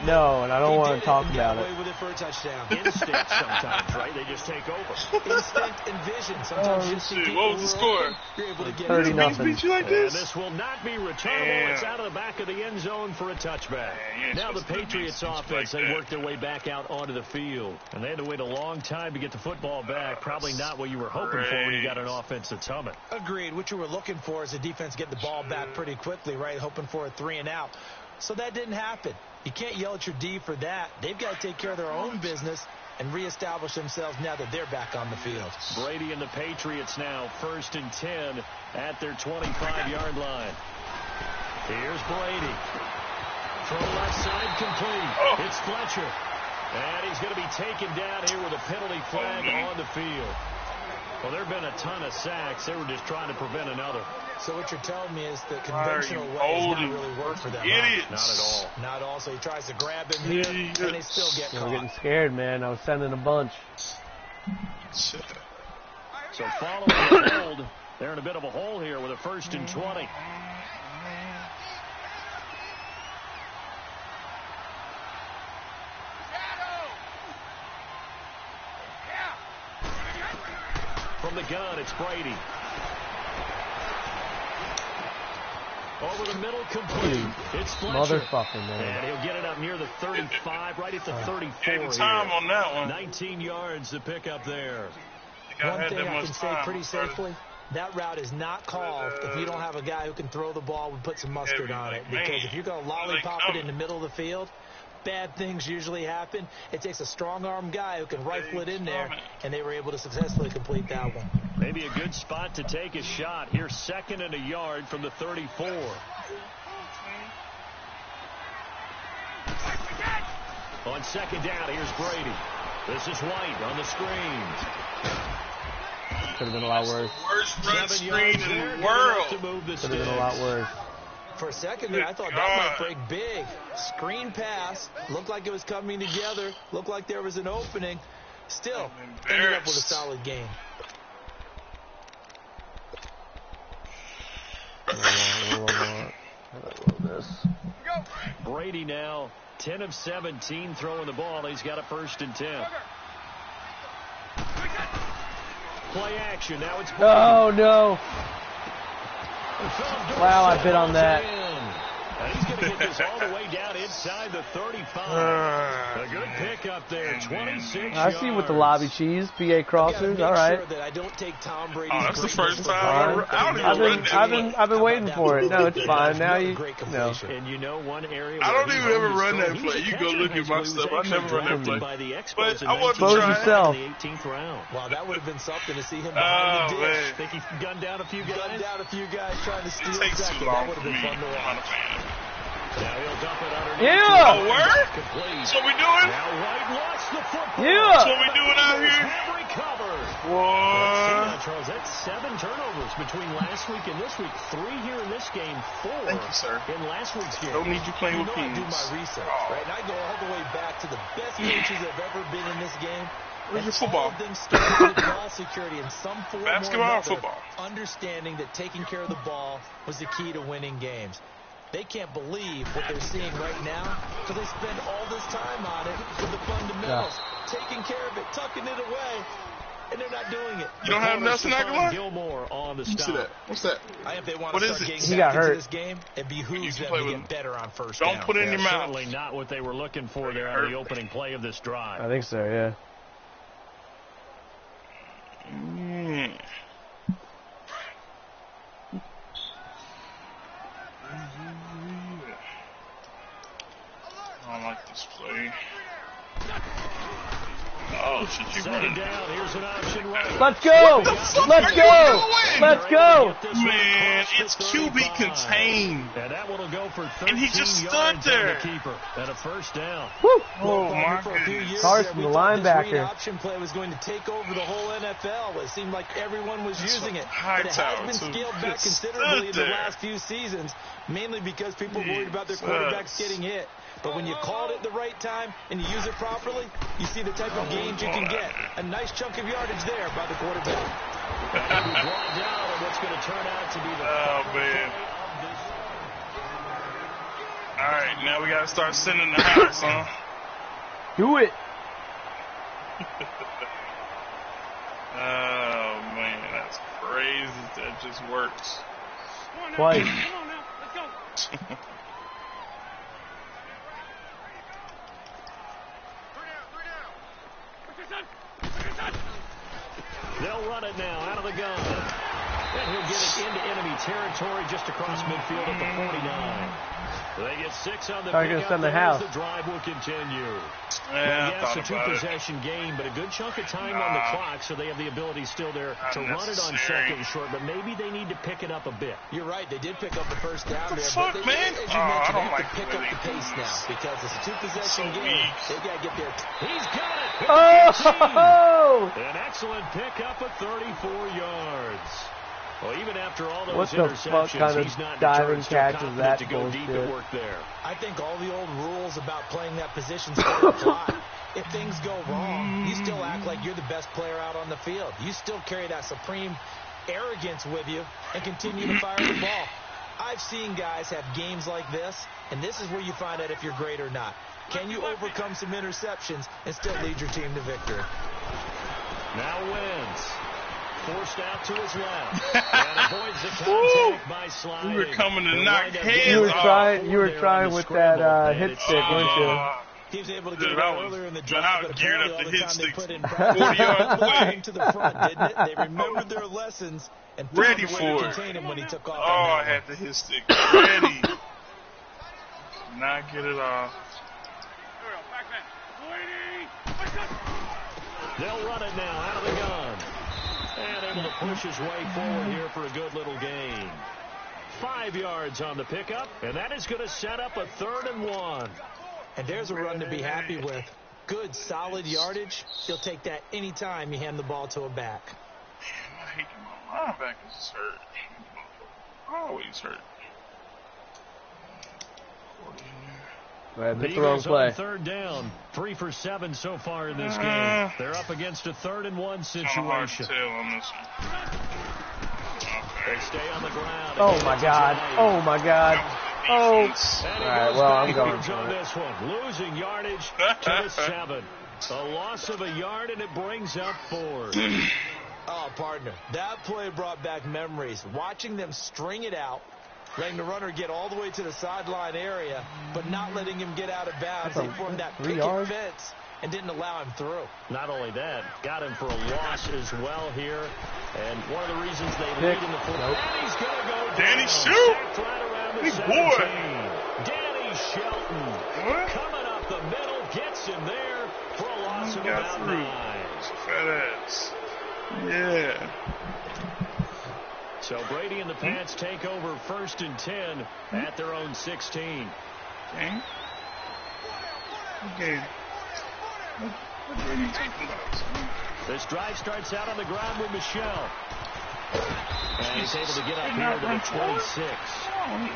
No, and I don't want to talk about it. With it for a touchdown. Instinct sometimes, right? They just take over. Instinct and vision. Sometimes you see people what was the score? You're able to get 30-0. Beat you like this? And this will not be returnable. It's out of the back of the end zone for a touchback. Now the Patriots offense, they worked their way back out onto the field. And they had to wait a long time to get the football back. Probably not what you were hoping for when you got an offense that's humming. Agreed. What you were looking for is the defense get the ball back pretty quickly, right? Hoping for a 3 and out. So that didn't happen. You can't yell at your D for that. They've got to take care of their own business and reestablish themselves now that they're back on the field. Brady and the Patriots now 1st and 10 at their 25-yard line. Here's Brady. Throw left side complete. It's Fletcher. And he's going to be taken down here with a penalty flag on the field. Well, there have been a ton of sacks. They were just trying to prevent another. So what you're telling me is the conventional way is not really work for them. Idiots. Not at all. Not at all. So he tries to grab him here, and they still get caught. I'm getting scared, man. I was sending a bunch. So following the hold, they're in a bit of a hole here with a 1st and 20. From the gun, it's Brady. Over the middle, complete. It's Fletcher. Motherfucker, man. And he'll get it up near the 35, right at the 34 time here. On that one. 19 yards to pick up there. One thing I can say pretty safely, that route is not called if you don't have a guy who can throw the ball and put some mustard on it. Because if you're going to lollipop it in the middle of the field, bad things usually happen. It takes a strong-arm guy who can rifle it in there, and they were able to successfully complete that one. Maybe a good spot to take a shot. Here's 2nd and a yard from the 34. On 2nd down, here's Brady. This is White on the screens. Could have been a lot worse. Worst run screen in the world. Could have been a lot worse. For a second there, I thought that might break big. Screen pass. Looked like it was coming together. Looked like there was an opening. Still, ended up with a solid game. Brady now 10 of 17 throwing the ball. He's got a 1st and 10. Play action. Now it's Brady. Oh, no. Wow, I bit on that. And he's going to get this all the way down inside the 35. A good pickup there, 26 I see with the lobby cheese, PA crossers. All right. Sure that I don't take Tom Brady's that's the first time I've been waiting for it. No, it's fine. Now you know. And you know one area I don't even ever run that play. You go look at my stuff. I never run that play. But I want to Expose try yourself. In the 18th round. Wow, that would have been something to see him behind the ditch. I think he gunned down a few guys. Gunned down a few guys trying to steal It takes second. too That long would for have me. been fun to I'm not a watch. fan. Now he'll dump it underneath. Yeah. Oh, word? That's what we doing? Now White lost the football. Yeah. That's what we doing out here? Have recovered. What? Charles, that's 7 turnovers between last week and this week. 3 here in this game, 4 Thank you, sir. in last week's game. Don't need you playing with I peas. do my research, right? And I go all the way back to the best coaches that have ever been in this game. Where's your And football? all of them started with ball security in some form Basketball or or another, football? understanding that taking care of the ball was the key to winning games. They can't believe what they're seeing right now, so they spend all this time on it with the fundamentals, taking care of it, tucking it away, and they're not doing it. You don't have Nelson Aguilar? Gilmore on the Let me see stop. that. What's that? If they want What to is start it? getting He back got into hurt. this game, it behooves can them play to with get him. better on first Don't down. put it in your mouth. Certainly not what they were looking for there on the opening play of this drive. I think so, yeah. I don't like this play. Oh, shit, you Second running. down, here's an option right. Let's go! Let's go! Let's go! Man, it's QB contained. And that one will go for 13 And he just stood yards there. on the keeper. And a first down. Woo! Oh, my For a few goodness. years Carson, there, we the thought this read linebacker. option play was going to take over the whole NFL. It seemed like everyone was using it. High But it tower, has been too. scaled back Just considerably in stood the there. last few seasons, mainly because people worried about their quarterbacks getting hit. But when you call it at the right time and you use it properly, you see the type of gains you can get. A nice chunk of yardage there by the quarterback. Brought down on what's going to turn out to be the Oh, man. All right, now we got to start sending the house, huh? Do it! Oh, man, that's crazy. That just works. Twice. They'll run it now out of the gun. And he'll get it into enemy territory just across midfield at the 49. They get 6 on the Target's pickup on the there house. as the drive will continue. Yeah, I Yes, thought a about it. two-possession game, but a good chunk of time on the clock, so they have the ability still there to run it on second and short, but maybe they need to pick it up a bit. You're right. They did pick up the first down What the there. fuck, but they, man? as you Oh, I mentioned, don't they have like to pick the up way the they pace do now this. because it's a two-possession So game. weak. They got to get there. He's got it. Oh! An excellent pickup of 34 yards. Well, even after all those What the fuck interceptions, kind of he's not diving deterred, still catch is confident that to go deep bullshit? at work there. I think all the old rules about playing that position still apply. If things go wrong, you still act like you're the best player out on the field. You still carry that supreme arrogance with you and continue to fire the ball. I've seen guys have games like this, and this is where you find out if you're great or not. Can you overcome some interceptions and still lead your team to victory? Now wins. Forced out to his left. And avoids the contact by sliding. We were coming to They'll knock wind up heads getting You were off. trying. You were there on trying the with scramble, that and hit it's stick, weren't you? He was able to get Dude, it I out was earlier in the out drive, but geared apparently up all to the hit time they sticks put in 40 practice, yards they away. came to the front, didn't it? They remembered their lessons and found Ready a way for to it. contain him when he took off. Oh, on I that had the hit stick ready. Not get it off. They'll run it now out of the gun. And able to push his way forward here for a good little gain. 5 yards on the pickup, and that is going to set up a 3rd and 1. And there's a run to be happy with. Good, solid yardage. He'll take that anytime you hand the ball to a back. I hate my linebackers is hurt. Always hurt. Right, The pick the wrong Eagles play. on 3rd down. 3 for 7 so far in this game. They're up against a 3rd and 1 situation. On this one. They stay on the ground. Oh my God. Oh my God. Oh. And he All right, goes well, I'm going backwards on for it. this one. Losing yardage to the 7. A loss of a yard, and it brings up 4. Oh, partner, that play brought back memories. Watching them string it out, letting the runner get all the way to the sideline area, but not letting him get out of bounds. They formed that 3 picket yards? fence and didn't allow him through. Not only that, got him for a loss as well here. And one of the reasons they lead in the fourth. Nope. And he's going to go down. Danny, shoot! Sacked right around the Big 17. boy. Danny Shelton What? coming up the middle, gets him there for a loss of Got about through. 9. Fat ass. Yeah. So Brady and the Pats take over 1st and 10 at their own 16. game. Okay. What are you talking about? This drive starts out on the ground with Michelle. And he's able to get up here to the 26.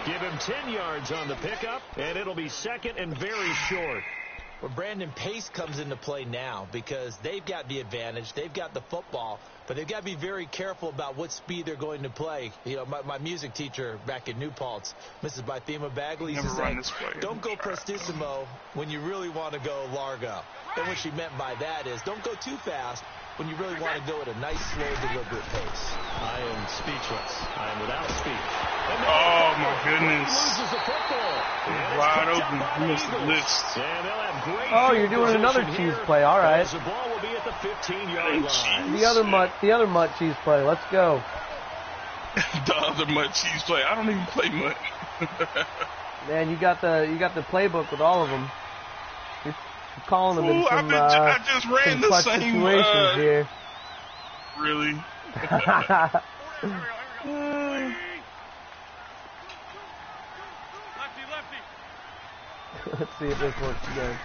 Give him 10 yards on the pickup, and it'll be second and very short. Well, Brandon, pace comes into play now because they've got the advantage. They've got the football, but they've got to be very careful about what speed they're going to play. You know, my music teacher back in New Paltz, Mrs. Bythema Bagley, used to say, don't go prestissimo when you really want to go largo. And what she meant by that is don't go too fast when you really want to go at a nice, slow, deliberate pace. I am speechless. I am without speech. Oh, my goodness. Loses the football. Wide open. He missed the list. And they'll have great you're doing another cheese play. All right. The ball will be at the 15-yard line. The other mutt cheese play. Let's go. The other mutt cheese play. I don't even play mutt. Man, you got the playbook with all of them. You're calling them in some I just ran the same situations here. Really? Let's see if this works again.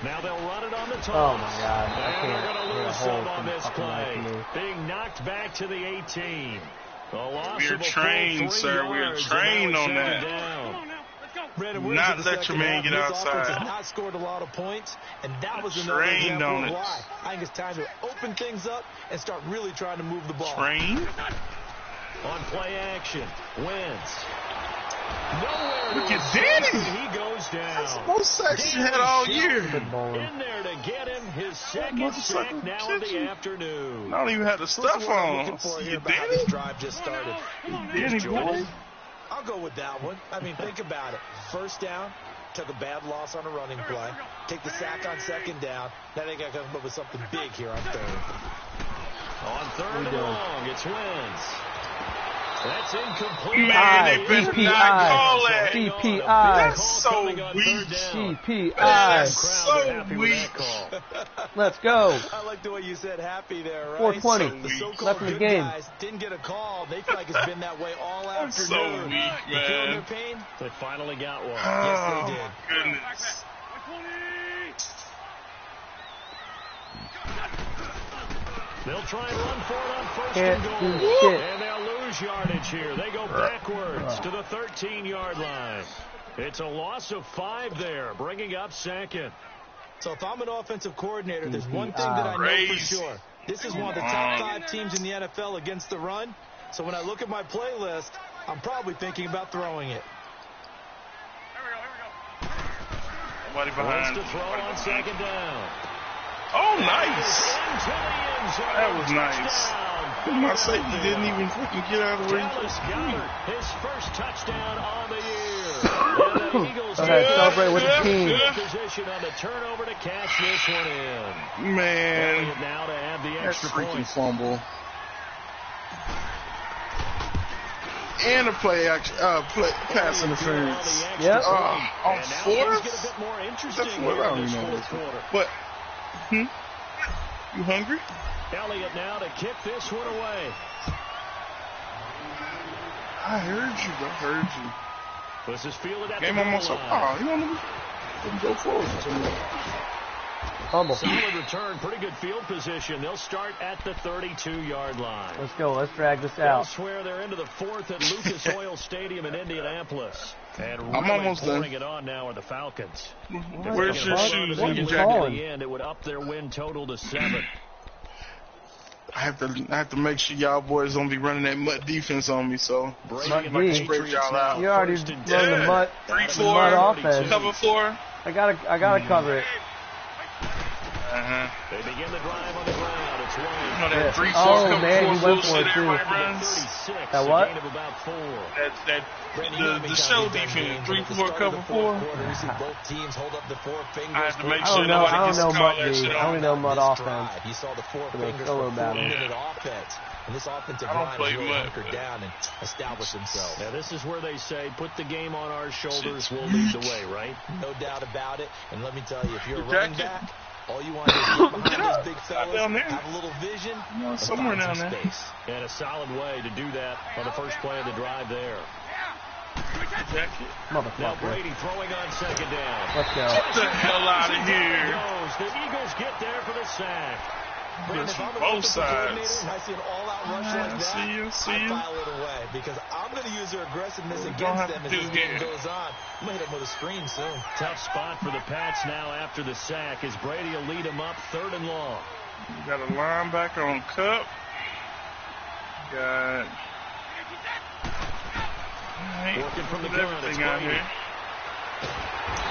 Now they'll run it on the toss. Oh my God! I and can't. they're going to lose some on this fucking play. Being knocked back to the 18. We're trained, sir. We're trained on that. Brandon, not let your man get outside. Has not scored a lot of points, and that was another example of why. I think it's time to open things up and start really trying to move the ball. Train on play action, wins. Look at Danny. He goes down. That's the most sacks he had all year. In there to get him his second sack now in the afternoon. I don't even have the stuff on. You Danny? This drive just started. Danny boy. I'll go with that one. I mean, think about it. First down, took a bad loss on a running play. Take the sack on second down. Now they got to come up with something big here on third. On third and long, it's Wins. That's incomplete. Man, they better not call that. CPI. That's so weak. CPI. That's so weak. Let's go. I like the way you said happy there, right? 4:20. The so-called left in the good game. guys didn't get a call. They feel like it's been that way all afternoon. That's so weak, man. You feeling their pain? They finally got one. Yes, they did. Goodness. They'll try and run for it on first and goal. And they'll lose yardage here. They go backwards to the 13-yard line. It's a loss of 5 there, bringing up second. So if I'm an offensive coordinator, there's one thing that I know for sure. This is one of the top 5 teams in the NFL against the run. So when I look at my playlist, I'm probably thinking about throwing it. Nobody behind. To throw on second down. Oh, nice. That was nice. My safety didn't even fucking get out of the way. His first touchdown on the year. The Eagles celebrate with the team. Position on the turnover to catch this one in. Man, now to add the that's extra freaking point. fumble. And a pass interference. Yep. On fourth? That's what I don't even know. But, you hungry? Elliott now to kick this one away. I heard you. This is fielded at game the almost up. Oh, you want to go forward. Humble. Solid return, pretty good field position. They'll start at the 32-yard line. Let's go. Let's drag this out. Elsewhere, they're into the 4th at Lucas Oil Stadium in Indianapolis. And really I'm almost pouring done. it on now are the Falcons. Where's your shoes and your At jacket? the end, it would up their win total to 7. I have to make sure y'all boys don't be running that mutt defense on me, so Mutt D. spread y'all out. You already run the mutt. 3-4 offense. Cover 4. I gotta cover it. They begin the drive on the ground. It's Wayne. You know that 3-4 Oh, cover man, 4 he went for bullshit it, too. everybody runs? That what? The show defense, 3-4 cover 4. We see both teams hold up the 4 fingers. I have to make I sure don't know. nobody I gets don't to know call Mutt that D. shit I only on. know Mutt offense. You saw the 4 For the fingers solo for battle. 4-minute offense. And this offensive I don't line play is really Mutt, hunkered down and established themselves. Now, this is where they say, put the game on our shoulders, we'll lead the way, right? No doubt about it. And let me tell you, if you're a running back, all you want to do is get behind those big fellas, have a little vision, somewhere down there. Space. And a solid way to do that on the first play of the drive there. Motherfucker. Now Brady throwing on second down. Let's go. Get the hell out of here. The Eagles get there for the sack. Brandon, from both sides. I see an all-out rush like that. See you. I file it away because I'm going to use their aggressiveness against them as this game goes on. I'm going to hit them with a screen soon. Tough spot for the Pats now after the sack as Brady will lead them up 3rd and long. You got a linebacker on Cup. Got working from the gun. everything out here.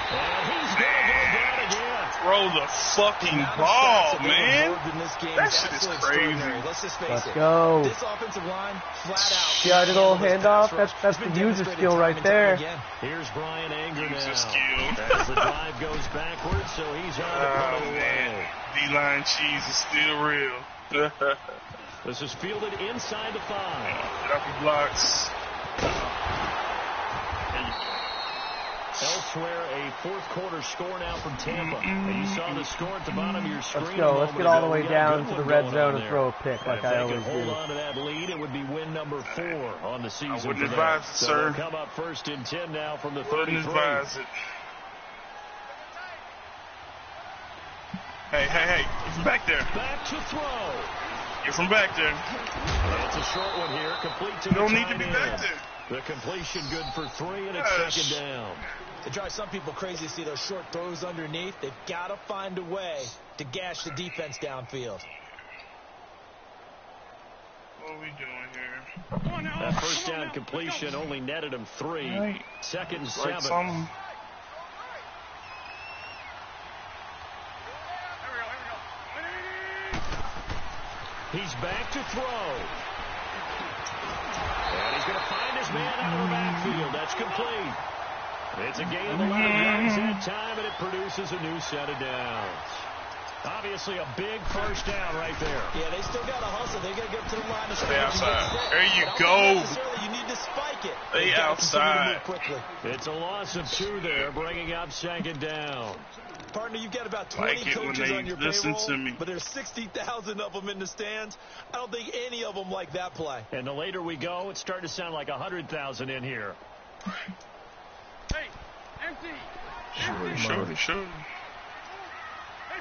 And he's going to go down again. Throw the fucking ball, man. That shit is crazy. Let's go. This offensive line, flat out. See how I did a little handoff? That's the user skill right there. Here's Brian Anger User now. skill. As the drive goes backwards, so he's on to put it away. D-line cheese is still real. This is fielded inside the 5. Get off the blocks. Elsewhere, a 4th quarter score now from Tampa. And you saw the score at the bottom of your screen. Let's go. Let's get all the way down to the red zone and throw a pick like I always do. If they could hold on to that lead, it would be win number 4 on the season. I wouldn't advise it, so sir. Come up 1st and 10 now from the 33. Wouldn't advise it. Hey. You're from back there. Back to throw. You're from back there. It's a short one here. Complete to You the don't need to tight be end. back there. The completion good for 3, and it's 2nd down. It drives some people crazy to see those short throws underneath. They've got to find a way to gash the defense downfield. What are we doing here? That 1st down completion only netted him 3. Right. 2nd and 7. Like some... He's back to throw. And he's going to find his man out of the backfield. That's complete. It's a gain of 11 yards that time, and it produces a new set of downs. Obviously, a big 1st down right there. Yeah, they still got to hustle. They got to get to the line of Stay scrimmage. outside. There you go. You need to spike it. Stay outside. It's a loss of 2 there, bringing up 2nd down. Partner, you've got about 20 coaches on your payroll, but there's 60,000 of them in the stands. I don't think any of them like that play. And the later we go, it's starting to sound like 100,000 in here. Hey, empty. Shorty. Hey,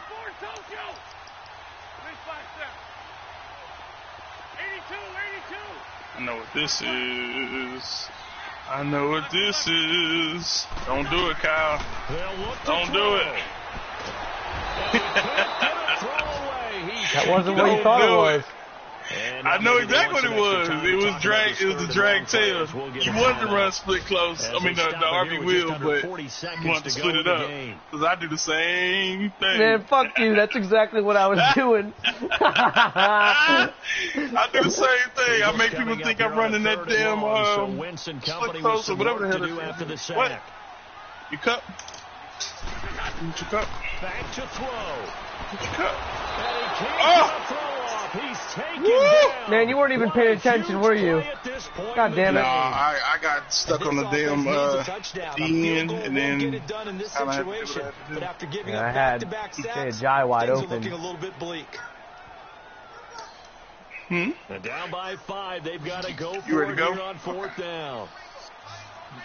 forward, Tokyo. Nice 5 steps. 82. I know what this is. Don't do it, Kyle. Don't do it. That wasn't what you thought it was. I know exactly what it was. It was the drag tail. You wanted to run split close. I mean, the RB wheel, but you wanted to split it up. Because I do the same thing. Man, fuck you. That's exactly what I was doing. I do the same thing. I make people think I'm running that damn split close or whatever the hell it is. What? You cut? Get your cup. Back to throw. Get your cup. Oh! He's taken down. Man, you weren't even paying attention, were you? God damn it. No, I got stuck on the damn DN and then I had Jai wide open. Down by 5, they've got to go You for ready it to go? here on 4th down.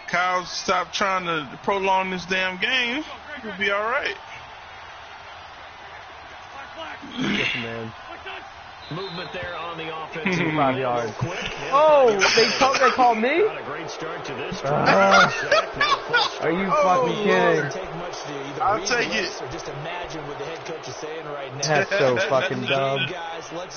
Kyle, stop trying to prolong this damn game. You'll be all right. Yes, man. Movement there on the offensive 5 yards. Oh, they called me? Not a great start to this Are you fucking kidding? I'll take it. Just imagine what the head coach is saying right now. That's so fucking dumb.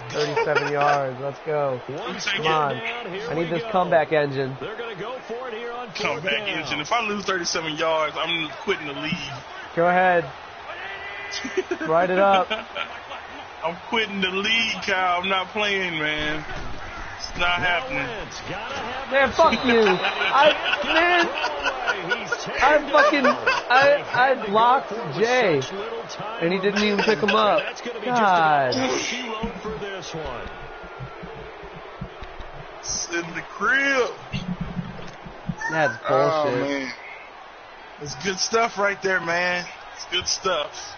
37 yards. Let's go. Come on. I need this comeback engine. They're going to go for it here on 4th Comeback down. engine. If I lose 37 yards, I'm quitting the league. Go ahead. Write it up. I'm quitting the league, Kyle. I'm not playing, man. It's not happening. Man, fuck you. I blocked Jay, and he didn't even pick him up. God. It's in the crib. That's bullshit. Oh, man. It's good stuff right there, man. It's good stuff.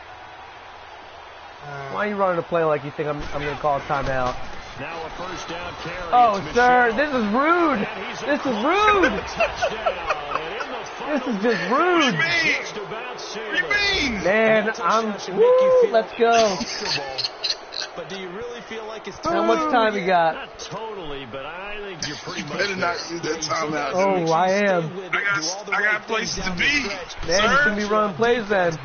Why are you running a play like you think I'm going to call a timeout? Now a first down carry. Oh, sir, this is rude. This is rude. This is just rude. What do you mean? Man, let's go. But do you really feel like it's How much time you got? Not totally, but I think you're pretty much. Better not use that timeout. Oh, I am. I got places to be. Man, you shouldn't be running plays then.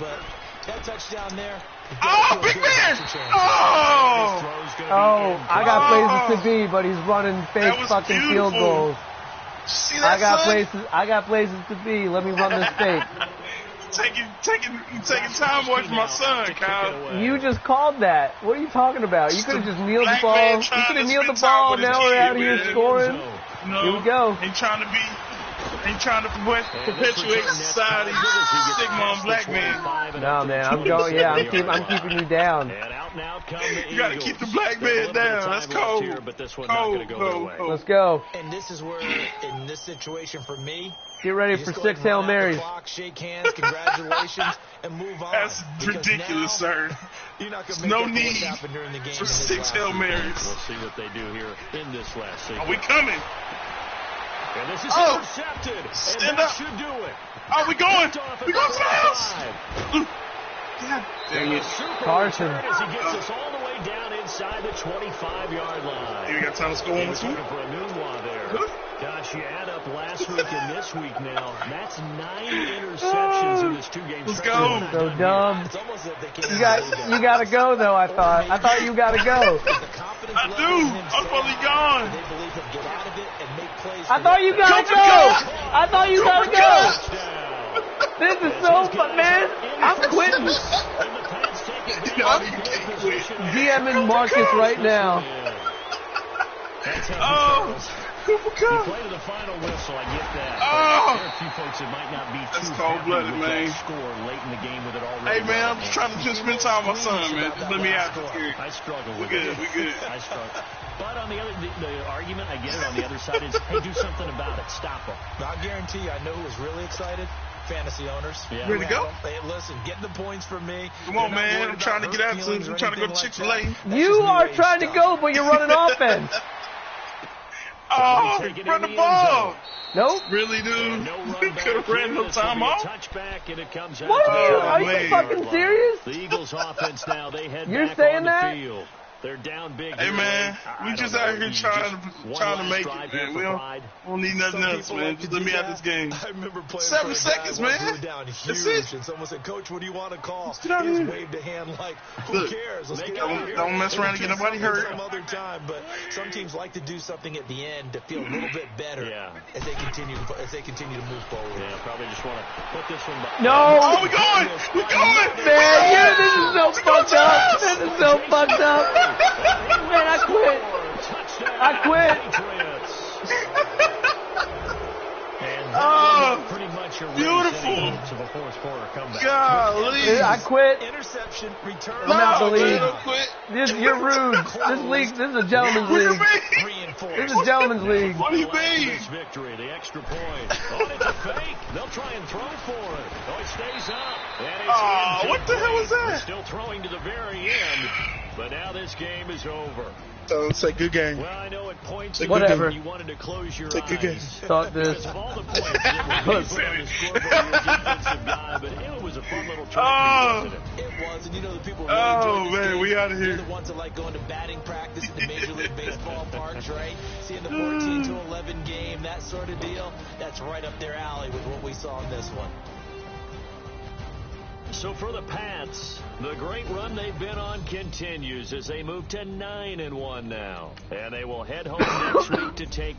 That touchdown there. Oh, big man! Oh, I got places to be, but he's running fake fucking field goals. See that, I got places to be. Let me run this fake. Taking time away from my son, Kyle. You just called that. What are you talking about? You could have just kneeled the ball. You could have kneeled the ball. Now we're out here scoring. No, here we go. Ain't trying to perpetuate society stigma on black men. No, man, I'm going. Yeah, I'm keeping you down. You gotta keep the black man down. That's cold. Cold. Let's go. And this is where, in this situation for me, get ready for 6 Hail Marys. Shake hands, congratulations, and move on. That's ridiculous, sir. There's no need for 6 Hail Marys. We'll see what they do here in this last sequence. Are we coming? And this is intercepted. Stand and that up. should do it. Oh, we going to the house. God dang it. Carson. As he gets us all the way down inside the 25-yard line. Here we got time to score one, too. Looking for a new one there. Gosh, you add up last week and this week now. That's 9 interceptions in this 2-game Let's stretch. go. So dumb. You gotta go though. I thought you gotta go. I do. I'm fully gone. I thought you gotta go. I thought you gotta go. This is so fun, man. I'm quitting. DMing Marcus right now. Oh. You play to the final whistle, I get that. Oh. There are a few folks that might not be too cold-blooded, happy with man. that score late in the game with it already. Hey, man, I'm just trying to spend time with my son, man. Just let me out this here. I struggle with We it. good. I struggle. But on the other, the argument, I get it, on the other side is, hey, do something about it. Stop them. I guarantee you, I know who was really excited. Fantasy owners. Yeah. Ready to go? Hey, listen, getting the points from me. Come on, man. I'm trying to get out to. I'm trying to go to Chick-fil-A. You are trying to go, but you're running offense. Oh, run the ball. Nope. Really, dude? Could have ran no time off. What are you fucking serious? The Eagles offense now, they head You're back saying on the that? field. They're down big. Hey, man, we just out here trying to make it, man. We don't need nothing else, man. Just let me out this game. I remember playing 7 seconds, man. That's it. And someone said, Coach, what do you want to call? He just waved a hand like, who cares? Let's get out of here. Don't mess around and get nobody hurt. Some other time, but some teams like to do something at the end to feel a little bit better as they continue to move forward. Yeah, probably just want to put this one back. No. Oh, we going. Man, this is so fucked up. This is so fucked up. Man, I quit. Oh, pretty much a beautiful. Of a fourth-quarter comeback. Golly. I quit. Interception, return. I'm out the league. Don't quit. You're rude. This is a gentleman's league. This is a gentleman's league. What do you mean? This victory, the extra point. Oh, it's a fake. They'll try and throw for it. Oh, it stays up. Oh, what the hell was that? Still throwing to the very end, but now this game is over. So it's a good game. Well, I know at points Whatever. You wanted to close your Take a good game. eyes. Thought this. Of all the points that were put on the scoreboard, you're a defensive guy, but it was a fun little try. Wasn't it? It was, and you know the people really Oh, enjoy this man, game. we out of here. They're the ones that like going to batting practice in the Major League Baseball parks, right? Seeing the 14-11 game, that sort of deal, that's right up their alley with what we saw in this one. So for the Pats, the great run they've been on continues as they move to 9-1 now. And they will head home next week to take